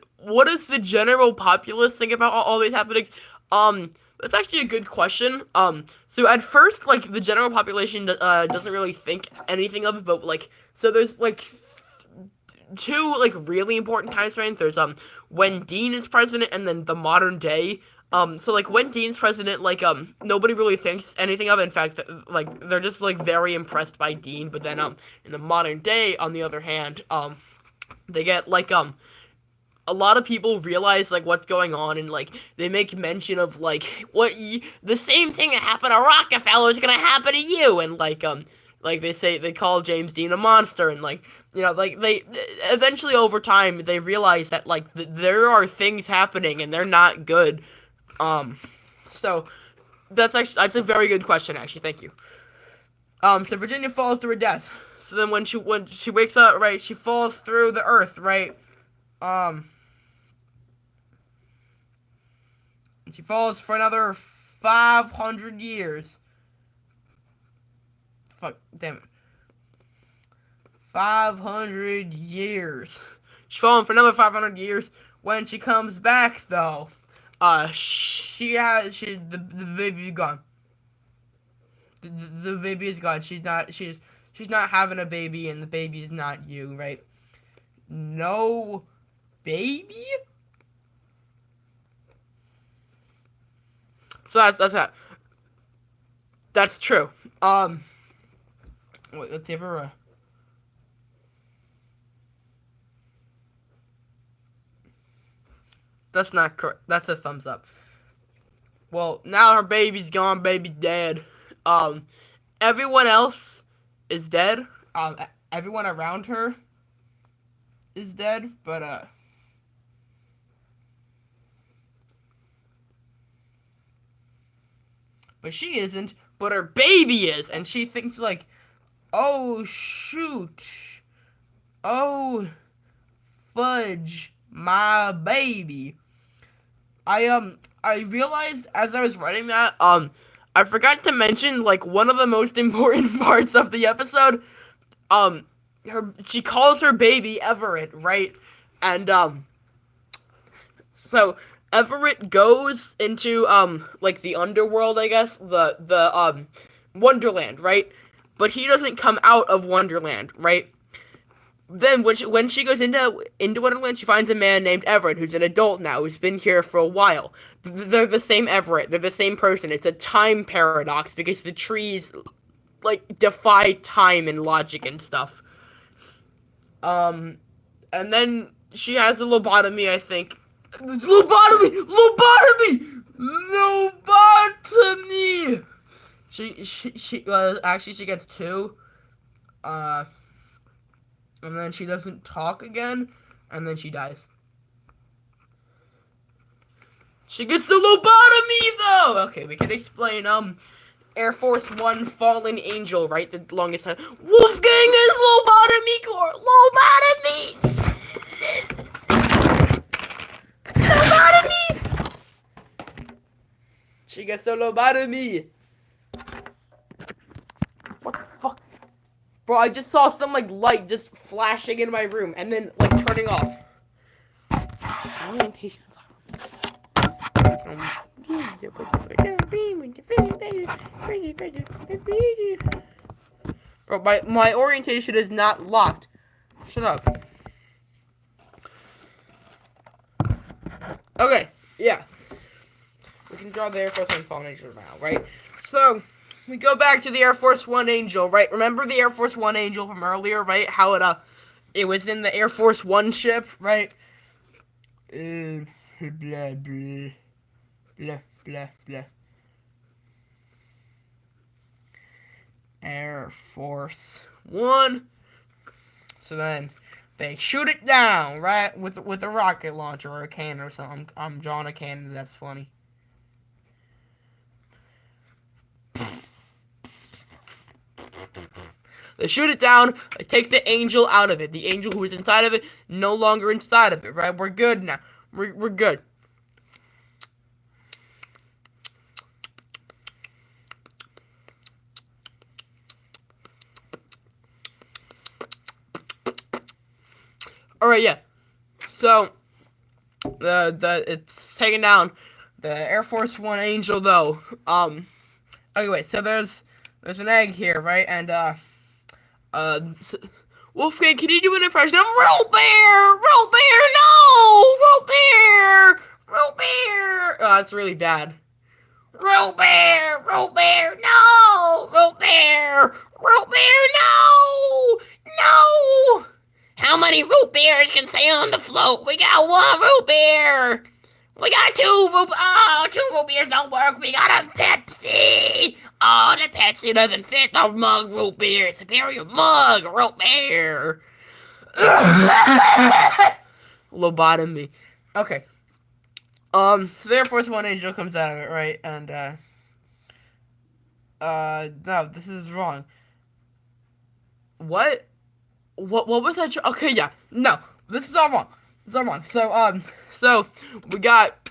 the general populace think about all these happenings? That's actually a good question. So at first, like, the general population doesn't really think anything of it, but like, so there's like two like really important time frames. There's when Dean is president, and then the modern day. So like when Dean's president, like nobody really thinks anything of it. In fact, like they're just like very impressed by Dean. But then in the modern day, on the other hand, they get like a lot of people realize like what's going on, and like they make mention of like the same thing that happened to Rockefeller is gonna happen to you, and like they say they call James Dean a monster, and like, you know, like they eventually over time they realize that like there are things happening and they're not good. So that's a very good question, actually. Thank you. So Virginia falls to her death. So then when she wakes up, right, she falls through the earth, right? She falls for another 500 years. Fuck, damn it. 500 years. She's falling for another 500 years. When she comes back, though, the baby is gone. The baby is gone. She's not having a baby, and the baby is not you, right? No baby? So that's that. That's true. Wait, let's give her a. That's not correct. That's a thumbs up. Well, now her baby's gone, baby dead. Everyone else is dead. Everyone around her is dead, but she isn't, but her baby is, and she thinks like, oh shoot, oh fudge, my baby. I realized as I was writing that, I forgot to mention like one of the most important parts of the episode. She calls her baby Everett, right? And so Everett goes into like the underworld, I guess, the Wonderland, right? But he doesn't come out of Wonderland, right? then when she goes into Wonderland, she finds a man named Everett, who's an adult now, who's been here for a while. They're the same Everett. They're the same person. It's a time paradox because the trees like defy time and logic and stuff. And then she has a lobotomy, I think. Lobotomy. She actually she gets two. And then she doesn't talk again, and then she dies. She gets the lobotomy, though! Okay, we can explain, Air Force One Fallen Angel, right? The longest time. Wolfgang is lobotomy core! Lobotomy! Lobotomy! She gets the lobotomy! What the fuck? Bro, I just saw some, like, light just flashing in my room and then, like, turning off. Orientation. Bro, my orientation is not locked. Shut up. Okay, yeah. We can draw the Air Force One Fallen Angel now, right? So, we go back to the Air Force One Angel, right? Remember the Air Force One Angel from earlier, right? How it was in the Air Force One ship, right? Blah, blah, blah, blah, blah. Air Force One. So then, they shoot it down, right? With a rocket launcher or a cannon or something. I'm drawing a cannon, that's funny. They shoot it down, they take the angel out of it. The angel who is inside of it, no longer inside of it, right? We're good now. We're good. Alright, yeah. So, it's taking down the Air Force One Angel, though. Anyway, so there's an egg here, right? And, Wolfgang, can you do an impression of Root Bear? Root Bear, no! Root Bear! Root Bear! Oh, that's really bad. Root Bear! Root Bear, no! Root Bear! Root Bear, no! No! How many root beers can stay on the float? We got one root beer! We got two root beers don't work. We got a Pepsi! Oh, the Pepsi doesn't fit the mug root beer. Superior mug root beer. Lobotomy. Okay. So the Air Force One Angel comes out of it, right? And, no, this is wrong. What was that? Okay, yeah. No, this is all wrong. This is all wrong. So we got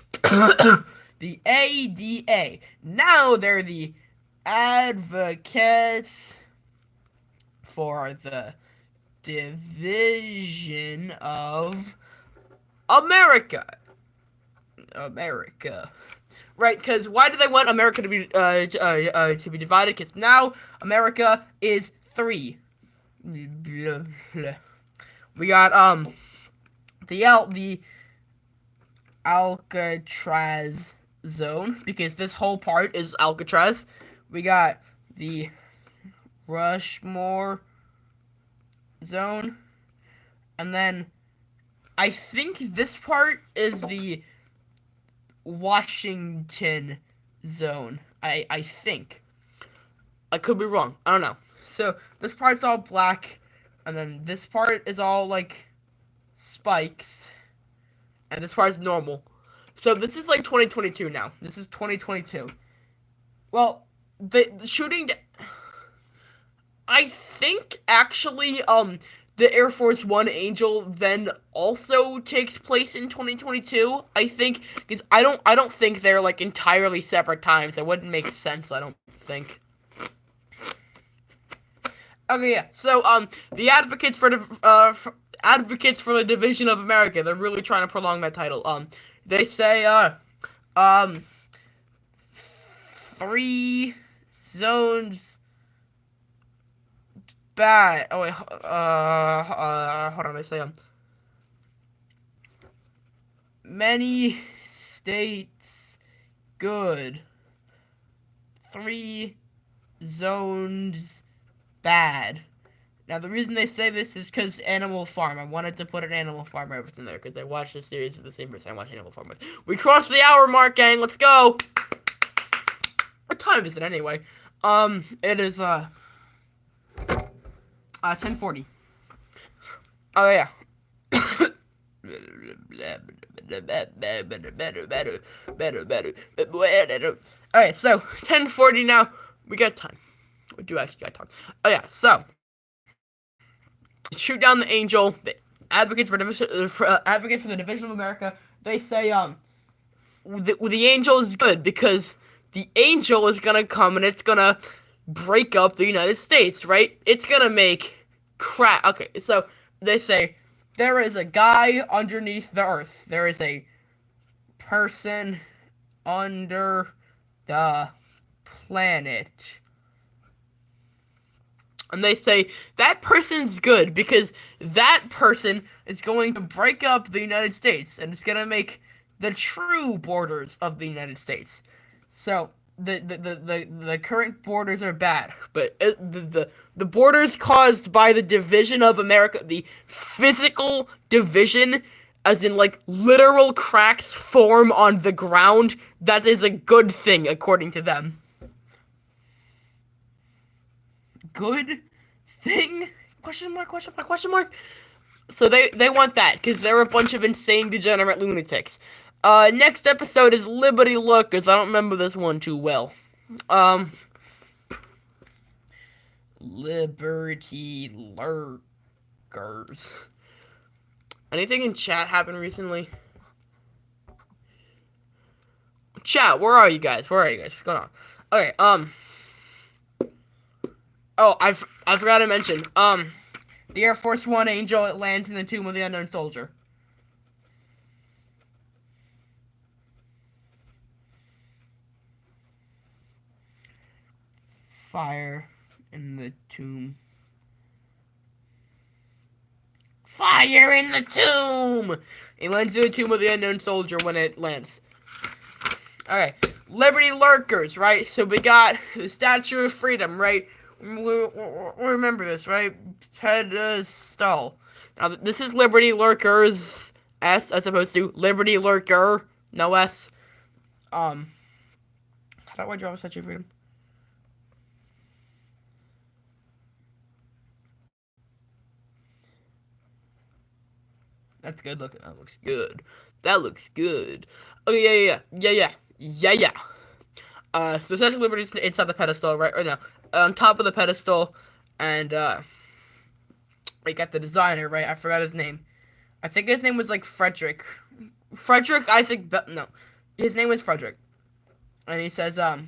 the ADA. Now they're the advocates for the division of America. Right, because why do they want America to be divided? Because now America is 3. Blah, blah. We got the Alcatraz zone, because this whole part is Alcatraz. We got the Rushmore zone, and then I think this part is the Washington zone. I think. I could be wrong. I don't know. So, this part's all black, and then this part is all, like, spikes, and this part's normal. So, this is, like, 2022 now. This is 2022. Well, the shooting... I think, actually, the Air Force One Angel then also takes place in 2022, I think, because I don't think they're, like, entirely separate times. That wouldn't make sense, I don't think. Okay, yeah. So, the advocates for the division of America. They're really trying to prolong that title. They say, 3 zones bad. Oh wait, hold on. I say many states good. 3 zones bad. Now, the reason they say this is because Animal Farm. I wanted to put an Animal Farm reference in there because I watched the series with the same person I watched Animal Farm with. We crossed the hour mark, gang. Let's go. What time is it anyway? It is 10:40. Oh yeah. Alright, so 10:40 now. We got time. We do actually got time. Oh yeah, so shoot down the angel. The advocates for the division of America. They say the angel is good because the angel is gonna come and it's gonna break up the United States, right? It's gonna make crap. Okay, so they say there is a guy underneath the earth. There is a person under the planet. And they say that person's good because that person is going to break up the United States and it's going to make the true borders of the United States. So the current borders are bad, but the borders caused by the division of America, the physical division, as in like literal cracks form on the ground, that is a good thing according to them. Good thing? Question mark, question mark, question mark. So they want that because they're a bunch of insane degenerate lunatics. Next episode is Liberty Lurkers. I don't remember this one too well. Liberty Lurkers. Anything in chat happened recently? Chat, where are you guys? Where are you guys? What's going on? Okay, oh, I forgot to mention, the Air Force One Angel, it lands in the Tomb of the Unknown Soldier. Fire in the tomb. Fire in the tomb! It lands in the Tomb of the Unknown Soldier when it lands. Okay, Liberty Lurkers, right? So we got the Statue of Freedom, right? We remember this, right? Pedestal. Now, this is Liberty Lurkers, S, as opposed to Liberty Lurker, no S. How do I draw a Statue of Freedom? That's good looking. That looks good. That looks good. Okay, yeah. So Statue of Liberty is inside the pedestal, right? Or no, on top of the pedestal, and we got the designer, right? I forgot his name. I think his name was like Frederick Isaac. No, his name was Frederick, and he says, the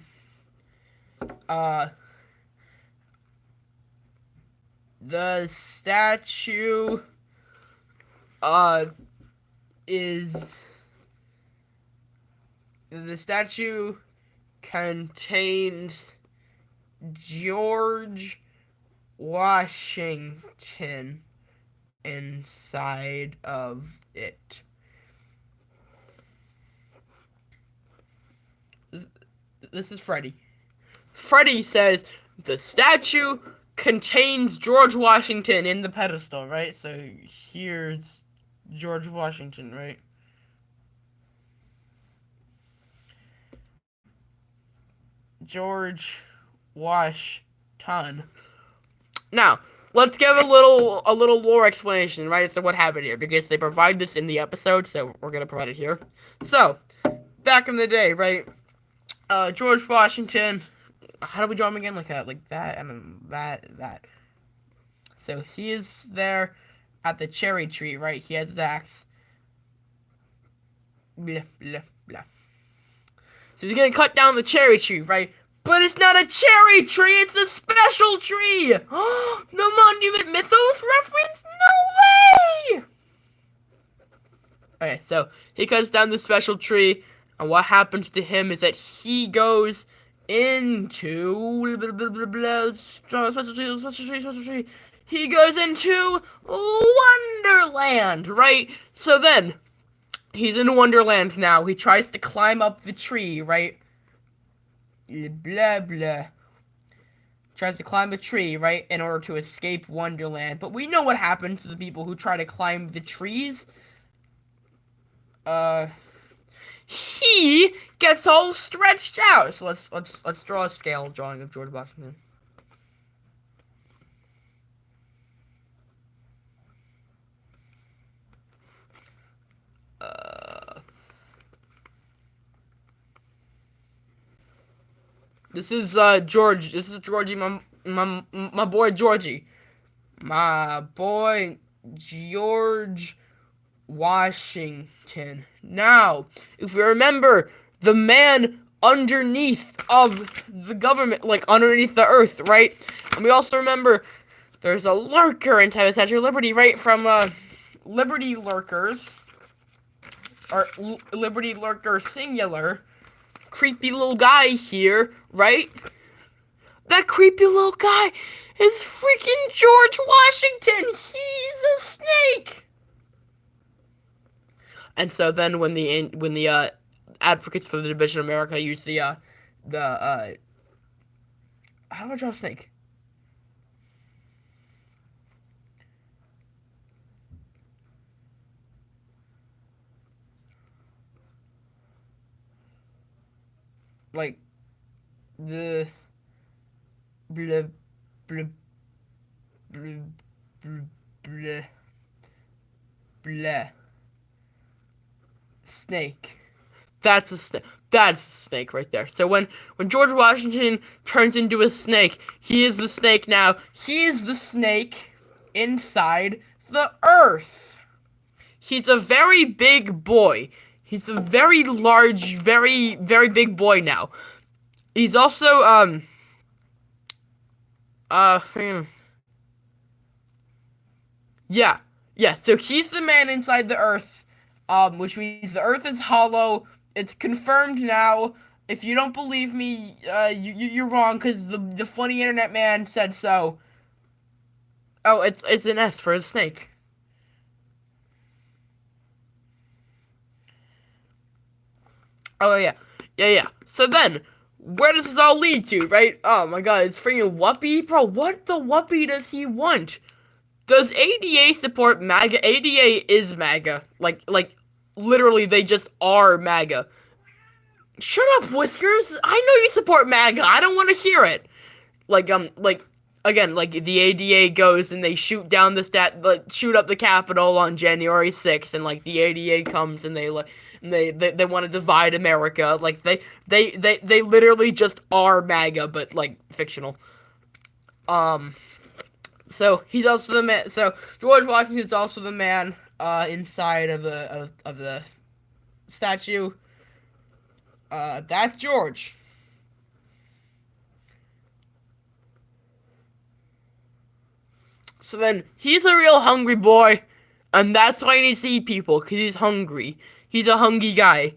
statue, the statue contains George Washington inside of it. This is Freddy. Freddy says the statue contains George Washington in the pedestal, right? So here's George Washington, right? George Washington. Now, let's give a little lore explanation, right? So what happened here, because they provide this in the episode, so we're gonna provide it here. So, back in the day, right? George Washington. How do we draw him again? Like that, and then that. So he is there at the cherry tree, right? He has his axe. Blah blah blah. So he's gonna cut down the cherry tree, right? But it's not a cherry tree, it's a special tree! No Monument Mythos reference? No way! Okay, so he cuts down the special tree, and what happens to him is that he goes into special tree. He goes into Wonderland, right? So then he's in Wonderland now. He tries to climb up the tree, right? Blah blah. Tries to climb a tree, right, in order to escape Wonderland. But we know what happens to the people who try to climb the trees. He gets all stretched out. So let's draw a scale drawing of George Washington. This is George. This is Georgie, my boy Georgie. My boy George Washington. Now, if we remember, the man underneath of the government, like underneath the earth, right? And we also remember there's a lurker inside the Statue of Liberty, right? From Liberty Lurkers, or Liberty Lurker singular. Creepy little guy here, right? That creepy little guy is freaking George Washington. He's a snake. And so then when the advocates for the division of America use how do I draw a snake? Like the blah blah blah blah blah blah snake. That's a snake. That's a snake right there. So when George Washington turns into a snake, he is the snake now. He is the snake inside the earth. He's a very big boy. He's a very large, very, very big boy now. He's also, yeah, so he's the man inside the earth, which means the earth is hollow. It's confirmed now. If you don't believe me, you're wrong, because the funny internet man said so. Oh, it's an S for a snake. Oh, yeah. So then, where does this all lead to, right? Oh, my God, it's freaking Whoopi? Bro, what the Whoopi does he want? Does ADA support MAGA? ADA is MAGA. Like, literally, they just are MAGA. Shut up, Whiskers! I know you support MAGA! I don't want to hear it! Again, the ADA goes and they shoot down shoot up the Capitol on January 6th, and, the ADA comes and they want to divide America. Like, they literally just are MAGA, but, fictional. So, he's also the man, so, George Washington's also the man, inside of the statue. That's George. So then, he's a real hungry boy, and that's why he needs to eat people, because he's hungry. He's a hungry guy.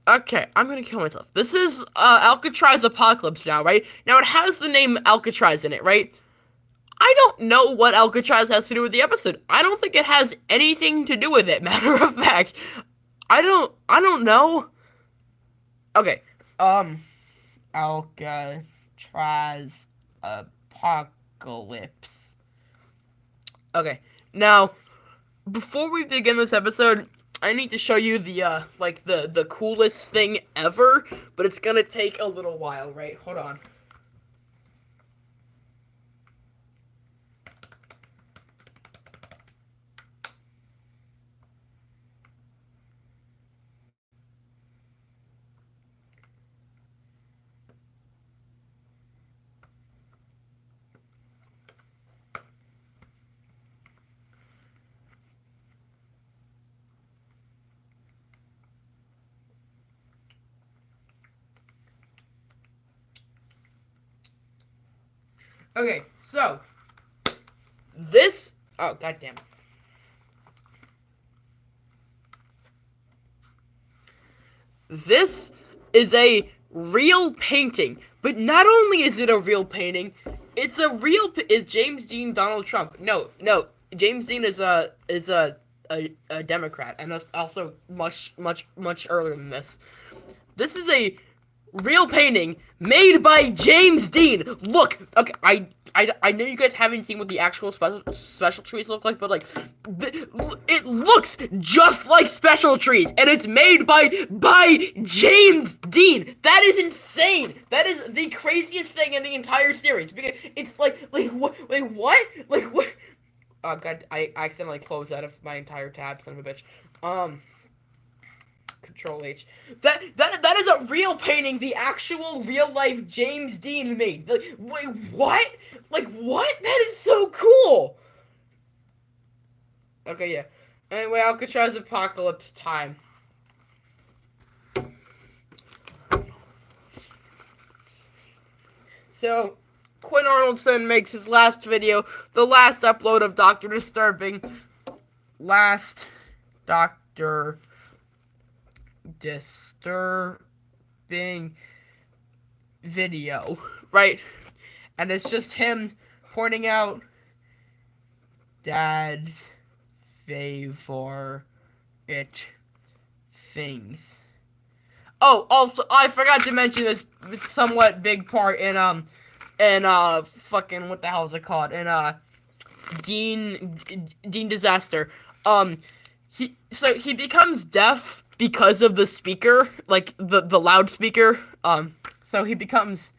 Okay, I'm gonna kill myself. This is, Alcatraz Apocalypse now, right? Now, it has the name Alcatraz in it, right? I don't know what Alcatraz has to do with the episode. I don't think it has anything to do with it, matter of fact. I don't know. Okay, Alcatraz Apocalypse. Okay, now, before we begin this episode, I need to show you the coolest thing ever, but it's gonna take a little while, right? Hold on. Okay, so, this, oh, goddamn. This is a real painting. But not only is it a real painting, it's a real. Is James Dean Donald Trump? No. James Dean is a Democrat, and that's also much earlier than this. This is a real painting made by James Dean. Look, okay, I know you guys haven't seen what the actual special trees look like, but like, it looks just like special trees, and it's made by James Dean. That is insane. That is the craziest thing in the entire series, because it's like what? Oh god, I accidentally closed out of my entire tab, son of a bitch. Control H. That is a real painting the actual real life James Dean made. Like, wait, what? Like, what? That is so cool. Okay, yeah. Anyway, Alcatraz Apocalypse time. So, Quinn Arnoldson makes his last video, the last upload of Dr. Disturbing. Last Dr. Disturbing video, right? And it's just him pointing out Dad's favorite things. Oh, also, I forgot to mention this somewhat big part in fucking, what the hell is it called? In, Dean Disaster. He becomes deaf because of the speaker, like, the loudspeaker. So he becomes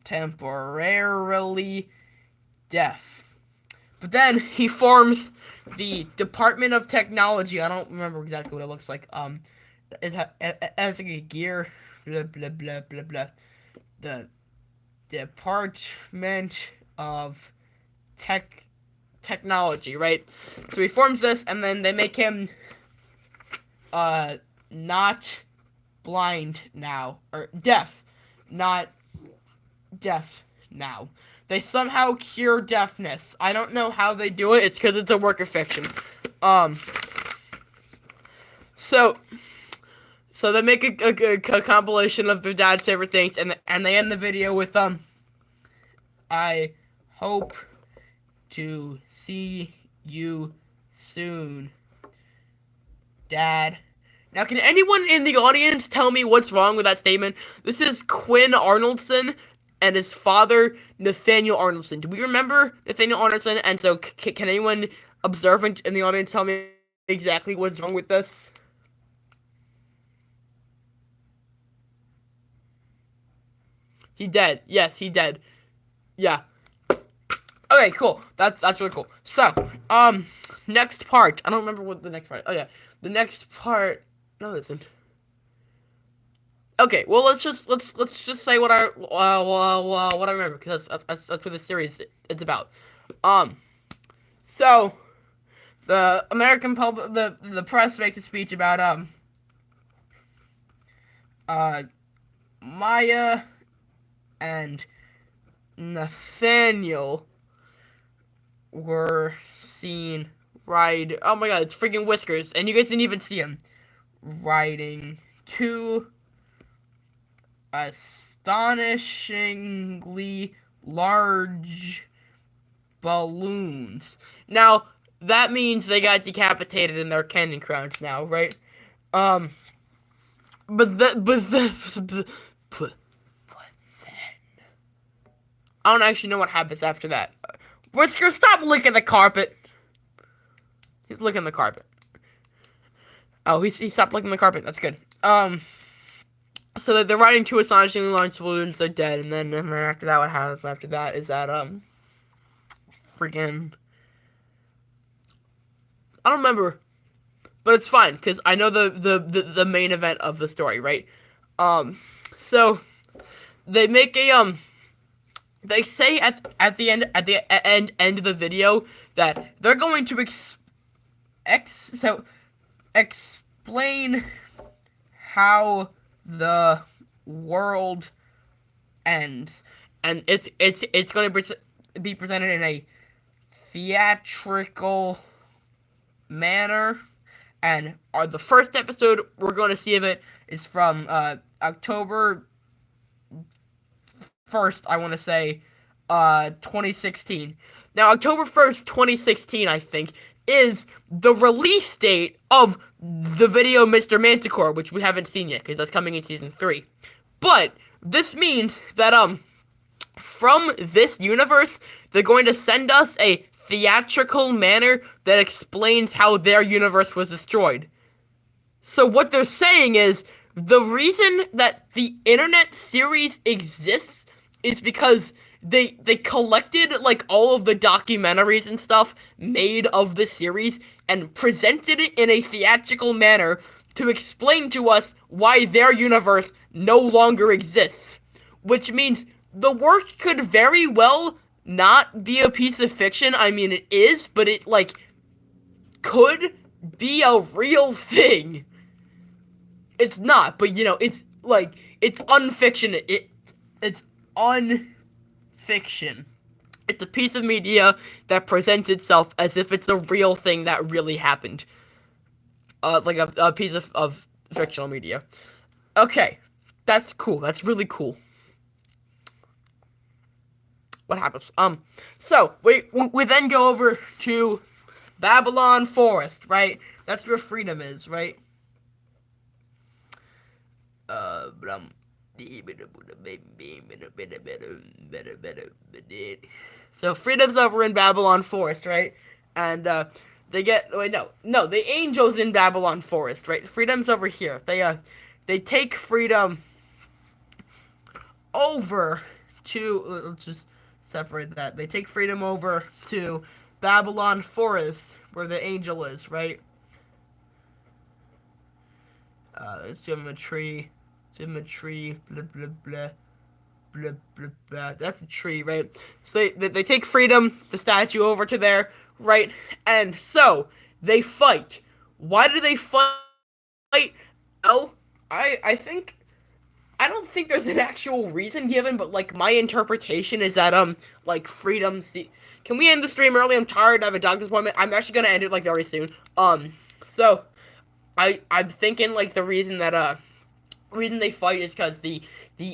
temporarily deaf. But then he forms the Department of Technology. I don't remember exactly what it looks like. It has like a gear, blah, blah, blah, blah, blah. The Department of Technology, right? So he forms this, and then they make him, not blind now, or deaf, not deaf now. They somehow cure deafness. I don't know how they do it. It's because it's a work of fiction. So they make a compilation of their dad's favorite things, and they end the video with, I hope to see you soon, Dad. Now, can anyone in the audience tell me what's wrong with that statement? This is Quinn Arnoldson and his father, Nathaniel Arnoldson. Do we remember Nathaniel Arnoldson? And so, can anyone observant in the audience tell me exactly what's wrong with this? He dead. Yes, he dead. Yeah. Okay, cool. That's really cool. So, next part. I don't remember what the next part. Oh yeah, the next part. No, it isn't. Okay, well let's just say what I remember, because that's what the series is about. So the American public, the press makes a speech about Maya and Nathaniel were seen riding. Oh my god, it's freaking Whiskers, and you guys didn't even see him riding two astonishingly large balloons. Now that means they got decapitated in their cannon crowns now, right? But then I don't actually know what happens after that. Whisker, stop licking the carpet. He's licking the carpet. Oh, he stopped licking the carpet. That's good. So they're riding two astonishingly large balloons. They're dead, and then after that, what happens after that is that freaking, I don't remember, but it's fine because I know the main event of the story, right? So they make a they say at the end of the video that they're going to explain how the world ends, and it's going to be presented in a theatrical manner. And the first episode we're going to see of it is from October 1st, I want to say, 2016. Now, October 1st, 2016, I think, is the release date of the video Mr. Manticore, which we haven't seen yet, because that's coming in Season 3. But, this means that, from this universe, they're going to send us a theatrical manner that explains how their universe was destroyed. So what they're saying is, the reason that the internet series exists is because they collected, like, all of the documentaries and stuff made of the series and presented it in a theatrical manner to explain to us why their universe no longer exists. Which means the work could very well not be a piece of fiction. I mean, it is, but it, like, could be a real thing. It's not, but, you know, it's, like, it's unfiction. It's unfiction. It's a piece of media that presents itself as if it's a real thing that really happened. Like a piece of fictional media. Okay, that's cool. That's really cool. What happens? So, we then go over to Babylon Forest, right? That's where freedom is, right? So freedom's over in Babylon Forest, right? And they get no, the angel's in Babylon Forest, right? Freedom's over here. They take freedom over to let's just separate that. They take freedom over to Babylon Forest where the angel is, right? Let's give him a tree. Give him a tree. Blah, blah, blah. Blah, blah, blah. That's a tree, right? So they take freedom, the statue, over to there, right? And so, they fight. Why do they fight? Oh, I don't think there's an actual reason given, but, like, my interpretation is that, like, freedom... Can we end the stream early? I'm tired. I have a doctor's appointment. I'm actually gonna end it, like, very soon. So... I'm thinking, like, the reason that, reason they fight is because the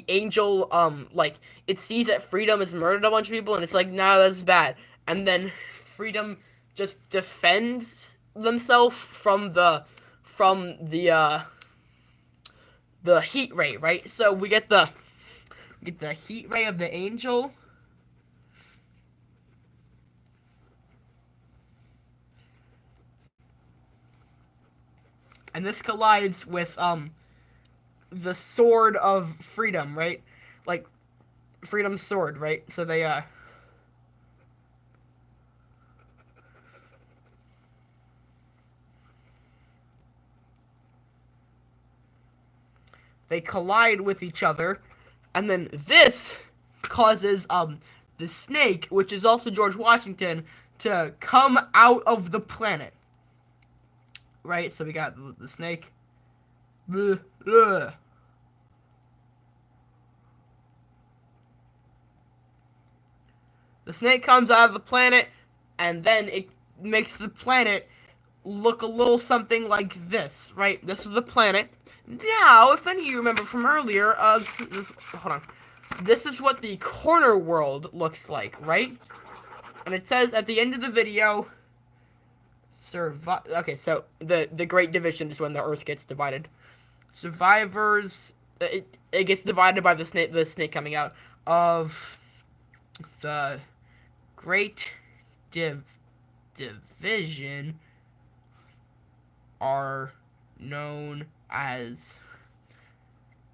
angel, like, it sees that freedom has murdered a bunch of people, and it's like, no, that's bad. And then freedom just defends themselves from the heat ray, right? So we get the heat ray of the angel. And this collides with, the sword of freedom, right? Like, freedom's sword, right? So they collide with each other, and then this causes, the snake, which is also George Washington, to come out of the planet. Right, so we got the snake. The snake comes out of the planet, and then it makes the planet look a little something like this, right? This is the planet. Now, if any of you remember from earlier, hold on. This is what the corner world looks like, right? And it says at the end of the video... Okay, so the Great Division is when the Earth gets divided. Survivors, it gets divided by the snake coming out of the Great Division are known as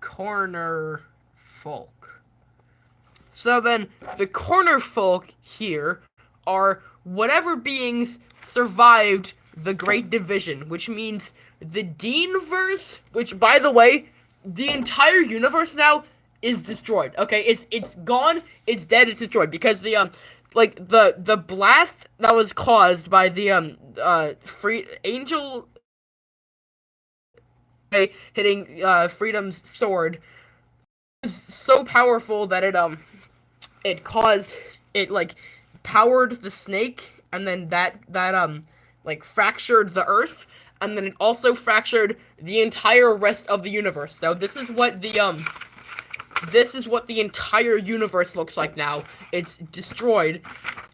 corner folk. So then the corner folk here are whatever beings survived the Great Division, which means the Deanverse, which, by the way, the entire universe now is destroyed. Okay, it's gone, it's dead, it's destroyed, because the blast that was caused by the free angel hitting Freedom's sword was so powerful that it caused it, like, powered the snake, and then that fractured the earth, and then it also fractured the entire rest of the universe. So this is what the entire universe looks like now. It's destroyed,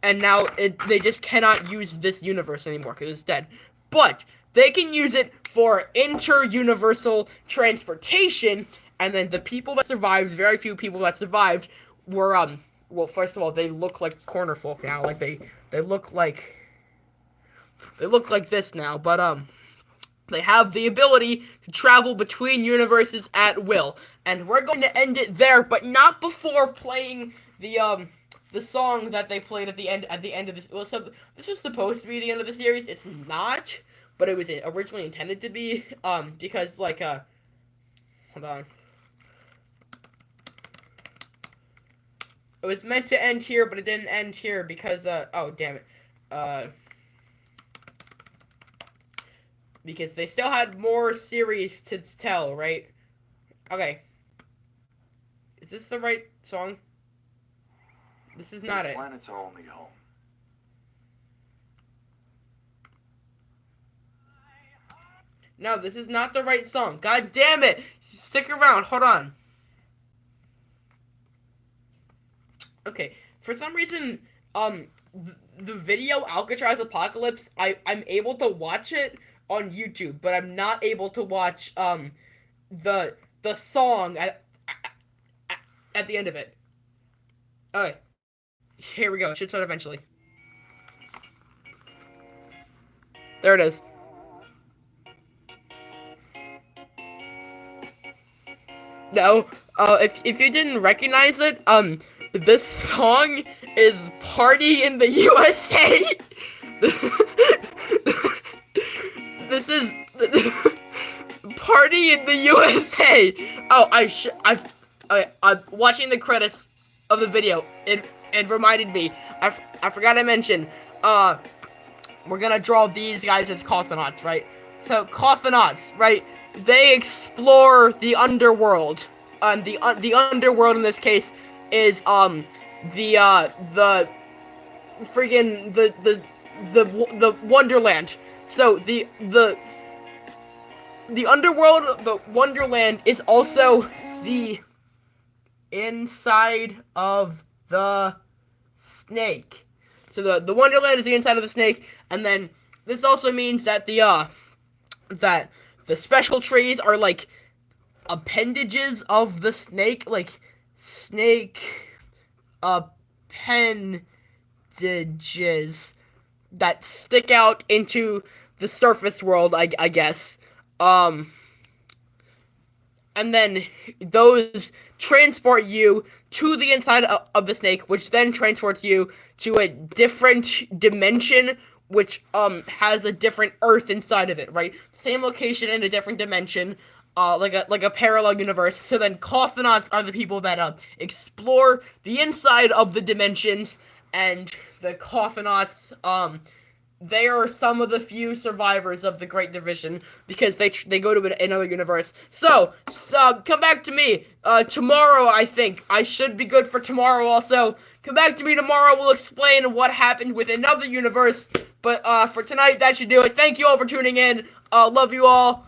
and now they just cannot use this universe anymore because it's dead. But they can use it for inter-universal transportation, and then the people that survived, very few people that survived, were, well, first of all, they look like corner folk now. Like, they look like this now, but, they have the ability to travel between universes at will. And we're going to end it there, but not before playing the song that they played at the end of this. Well, so this was supposed to be the end of the series. It's not, but it was originally intended to be, because, like, hold on. It was meant to end here, but it didn't end here because, oh, damn it. Because they still had more series to tell, right? Okay. Is this the right song? This is not it. Planet's our only home. No, this is not the right song. God damn it! Stick around. Hold on. Okay. For some reason, the video Alcatraz Apocalypse, I'm able to watch it on YouTube, but I'm not able to watch the song at the end of it. Okay, here we go. It should start eventually. There it is. No, if you didn't recognize it, this song is "Party in the USA." This is Party in the USA. Oh, I'm watching the credits of the video. It reminded me. I forgot to mention. We're gonna draw these guys as Cosmonauts, right? So Cosmonauts, right? They explore the underworld. The underworld in this case is the Wonderland. So the underworld, the Wonderland, is also the inside of the snake. So the Wonderland is the inside of the snake, and then this also means that the special trees are like appendages of the snake, like snake appendages that stick out into the surface world, I guess. And then those transport you to the inside of the snake, which then transports you to a different dimension, which has a different Earth inside of it, right? Same location in a different dimension, like a parallel universe. So then Cosmonauts are the people that explore the inside of the dimensions, and the Cosmonauts, they are some of the few survivors of the Great Division because they go to another universe. So come back to me tomorrow. I think I should be good for tomorrow. Also, come back to me tomorrow. We'll explain what happened with another universe. But for tonight, that should do it. Thank you all for tuning in. Love you all.